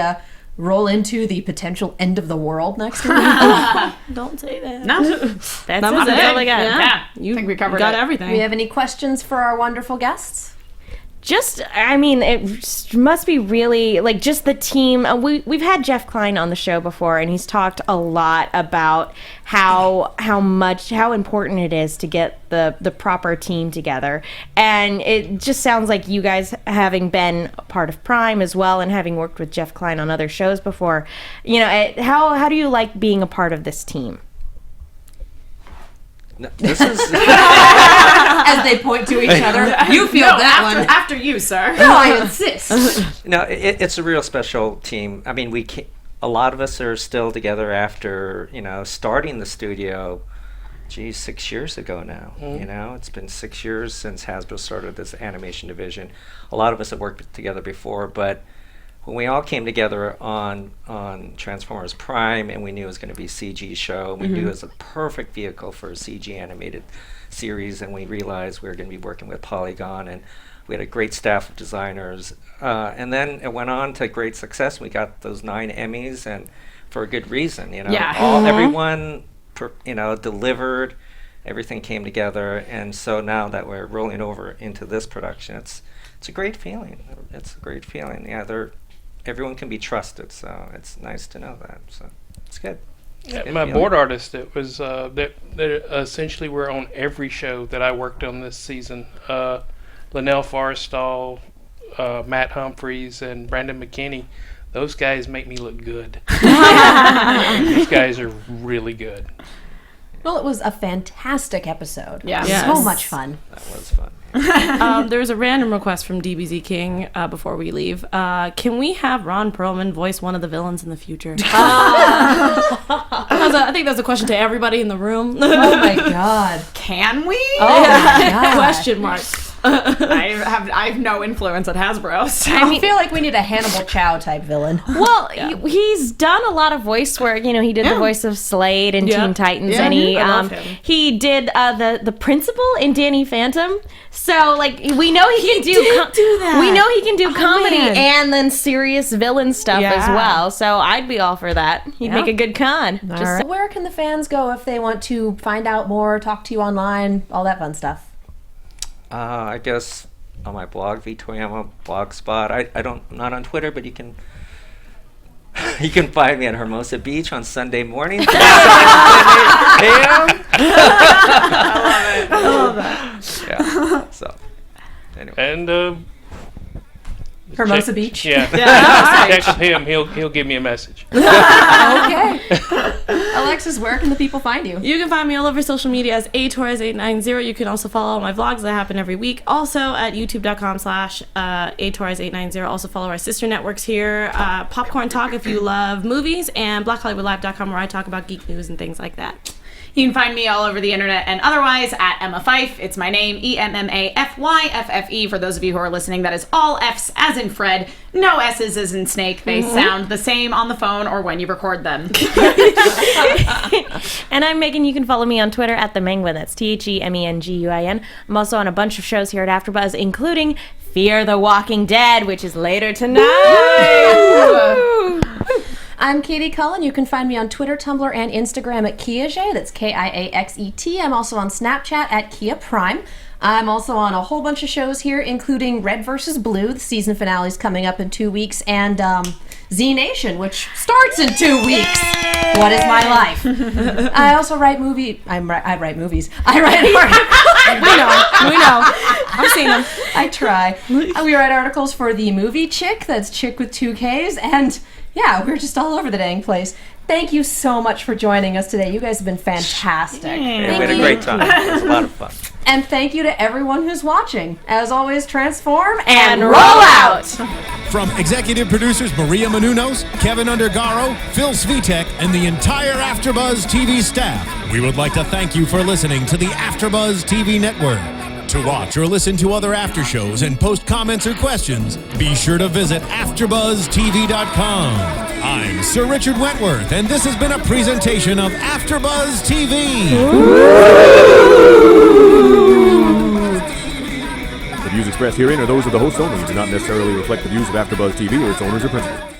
Speaker 2: roll into the potential end of the world next week?
Speaker 4: Don't say that.
Speaker 3: No.
Speaker 5: That's all I got.
Speaker 3: Yeah. I think we covered
Speaker 4: everything.
Speaker 2: Do we have any questions for our wonderful guests?
Speaker 5: It must be really, like, just the team. We've had Jeff Klein on the show before, and he's talked a lot about how important it is to get the proper team together. And it just sounds like you guys, having been a part of Prime as well and having worked with Jeff Klein on other shows before, how do you like being a part of this team?
Speaker 7: No, this is
Speaker 2: As they point to each other. You feel that one.
Speaker 3: After you, sir.
Speaker 2: No, I insist.
Speaker 7: no. It's a real special team. I mean, a lot of us are still together after starting the studio. 6 years ago now. It's been 6 years since Hasbro started this animation division. A lot of us have worked together before, but when we all came together on Transformers Prime, and we knew it was going to be a CG show, we knew it was a perfect vehicle for a CG animated series, and we realized we were going to be working with Polygon, and we had a great staff of designers. And then it went on to great success. We got those 9 Emmys, and for a good reason. Everyone delivered. Everything came together, and so now that we're rolling over into this production, it's a great feeling. It's a great feeling. Yeah, everyone can be trusted, so it's nice to know that. So it's good.
Speaker 6: My board artist, it was that essentially were on every show that I worked on this season. Linnell Forrestall, Matt Humphreys, and Brandon McKinney. Those guys make me look good. These guys are really good.
Speaker 2: Well, it was a fantastic episode.
Speaker 3: Yeah.
Speaker 2: So much fun.
Speaker 7: That was fun.
Speaker 4: There's a random request from DBZ King before we leave. Can we have Ron Perlman voice one of the villains in the future? I think that's a question to everybody in the room.
Speaker 2: Oh my god.
Speaker 3: Can we?
Speaker 2: Oh my god.
Speaker 4: Question mark.
Speaker 3: I have no influence at Hasbro. So.
Speaker 2: I feel like we need a Hannibal Chow type villain.
Speaker 5: Well, he's done a lot of voice work. He did the voice of Slade in Teen Titans, and he did the principal in Danny Phantom. So, we know he can do that. We know he can do comedy and then serious villain stuff as well. So I'd be all for that. He'd make a good con.
Speaker 2: So where can the fans go if they want to find out more, talk to you online, all that fun stuff?
Speaker 7: I guess on my blog, Toyama Blogspot. I'm not on Twitter, but you can find me at Hermosa Beach on Sunday mornings. I love that. Yeah. So anyway.
Speaker 6: And
Speaker 2: Hermosa Beach.
Speaker 6: Yeah. Check with him. He'll give me a message.
Speaker 2: Okay. Alexis, where can the people find you?
Speaker 4: You can find me all over social media as atorres890. You can also follow all my vlogs that happen every week. Also at youtube.com/atorres890. Also follow our sister networks here. Popcorn Talk if you love movies, and blackhollywoodlive.com where I talk about geek news and things like that.
Speaker 3: You can find me all over the internet and otherwise at Emma Fyffe. It's my name, EMMAFYFFE. For those of you who are listening, that is all F's as in Fred, no S's as in snake. They sound the same on the phone or when you record them.
Speaker 5: And I'm Megan. You can follow me on Twitter at TheMenguin. That's TheMenguin. I'm also on a bunch of shows here at AfterBuzz, including Fear the Walking Dead, which is later tonight.
Speaker 2: I'm Katie Cullen. You can find me on Twitter, Tumblr, and Instagram at Kiaxet. That's Kiaxet. I'm also on Snapchat at Kia Prime. I'm also on a whole bunch of shows here, including Red vs. Blue. The season finale is coming up in 2 weeks, and Z Nation, which starts in 2 weeks. What is my life? I also write movies. I write movies. I write
Speaker 4: We know. I've seen them.
Speaker 2: I try. We write articles for The Movie Chick. That's Chick with 2 Ks. And yeah, we're just all over the dang place. Thank you so much for joining us today. You guys have been fantastic.
Speaker 7: We had a great time. It was a lot of fun.
Speaker 2: And thank you to everyone who's watching. As always, transform
Speaker 5: And roll out!
Speaker 1: From executive producers Maria Menounos, Kevin Undergaro, Phil Svitek, and the entire AfterBuzz TV staff, we would like to thank you for listening to the AfterBuzz TV network. To watch or listen to other after shows and post comments or questions, be sure to visit AfterBuzzTV.com. I'm Sir Richard Wentworth, and this has been a presentation of AfterBuzz TV.
Speaker 8: The views expressed herein are those of the host only and do not necessarily reflect the views of AfterBuzz TV or its owners or principals.